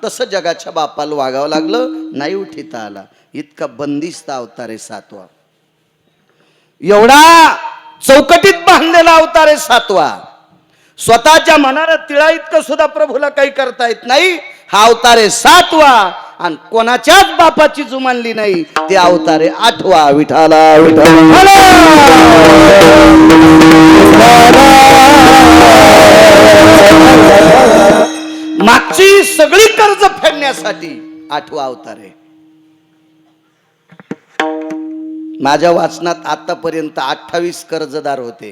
तसं जगाच्या बापाला वागावं लागलं. नाही उठिता आला. इतका बंदिस्त अवतार आहे 7वा. एवढा चौकटीत बांधलेला अवतार आहे 7वा. स्वतःच्या मनाला तिळा इतकं सुद्धा प्रभूला काही करता येत नाही. हा अवतार आहे 7वा. आणि कोणाच्याच बापाची जुमानली नाही. ते अवतार आहे 8वा. विठाला विठाला मागची सगळी कर्ज फेडण्यासाठी 8वा अवतार आहे. माझ्या वाचनात आतापर्यंत 28 कर्जदार होते.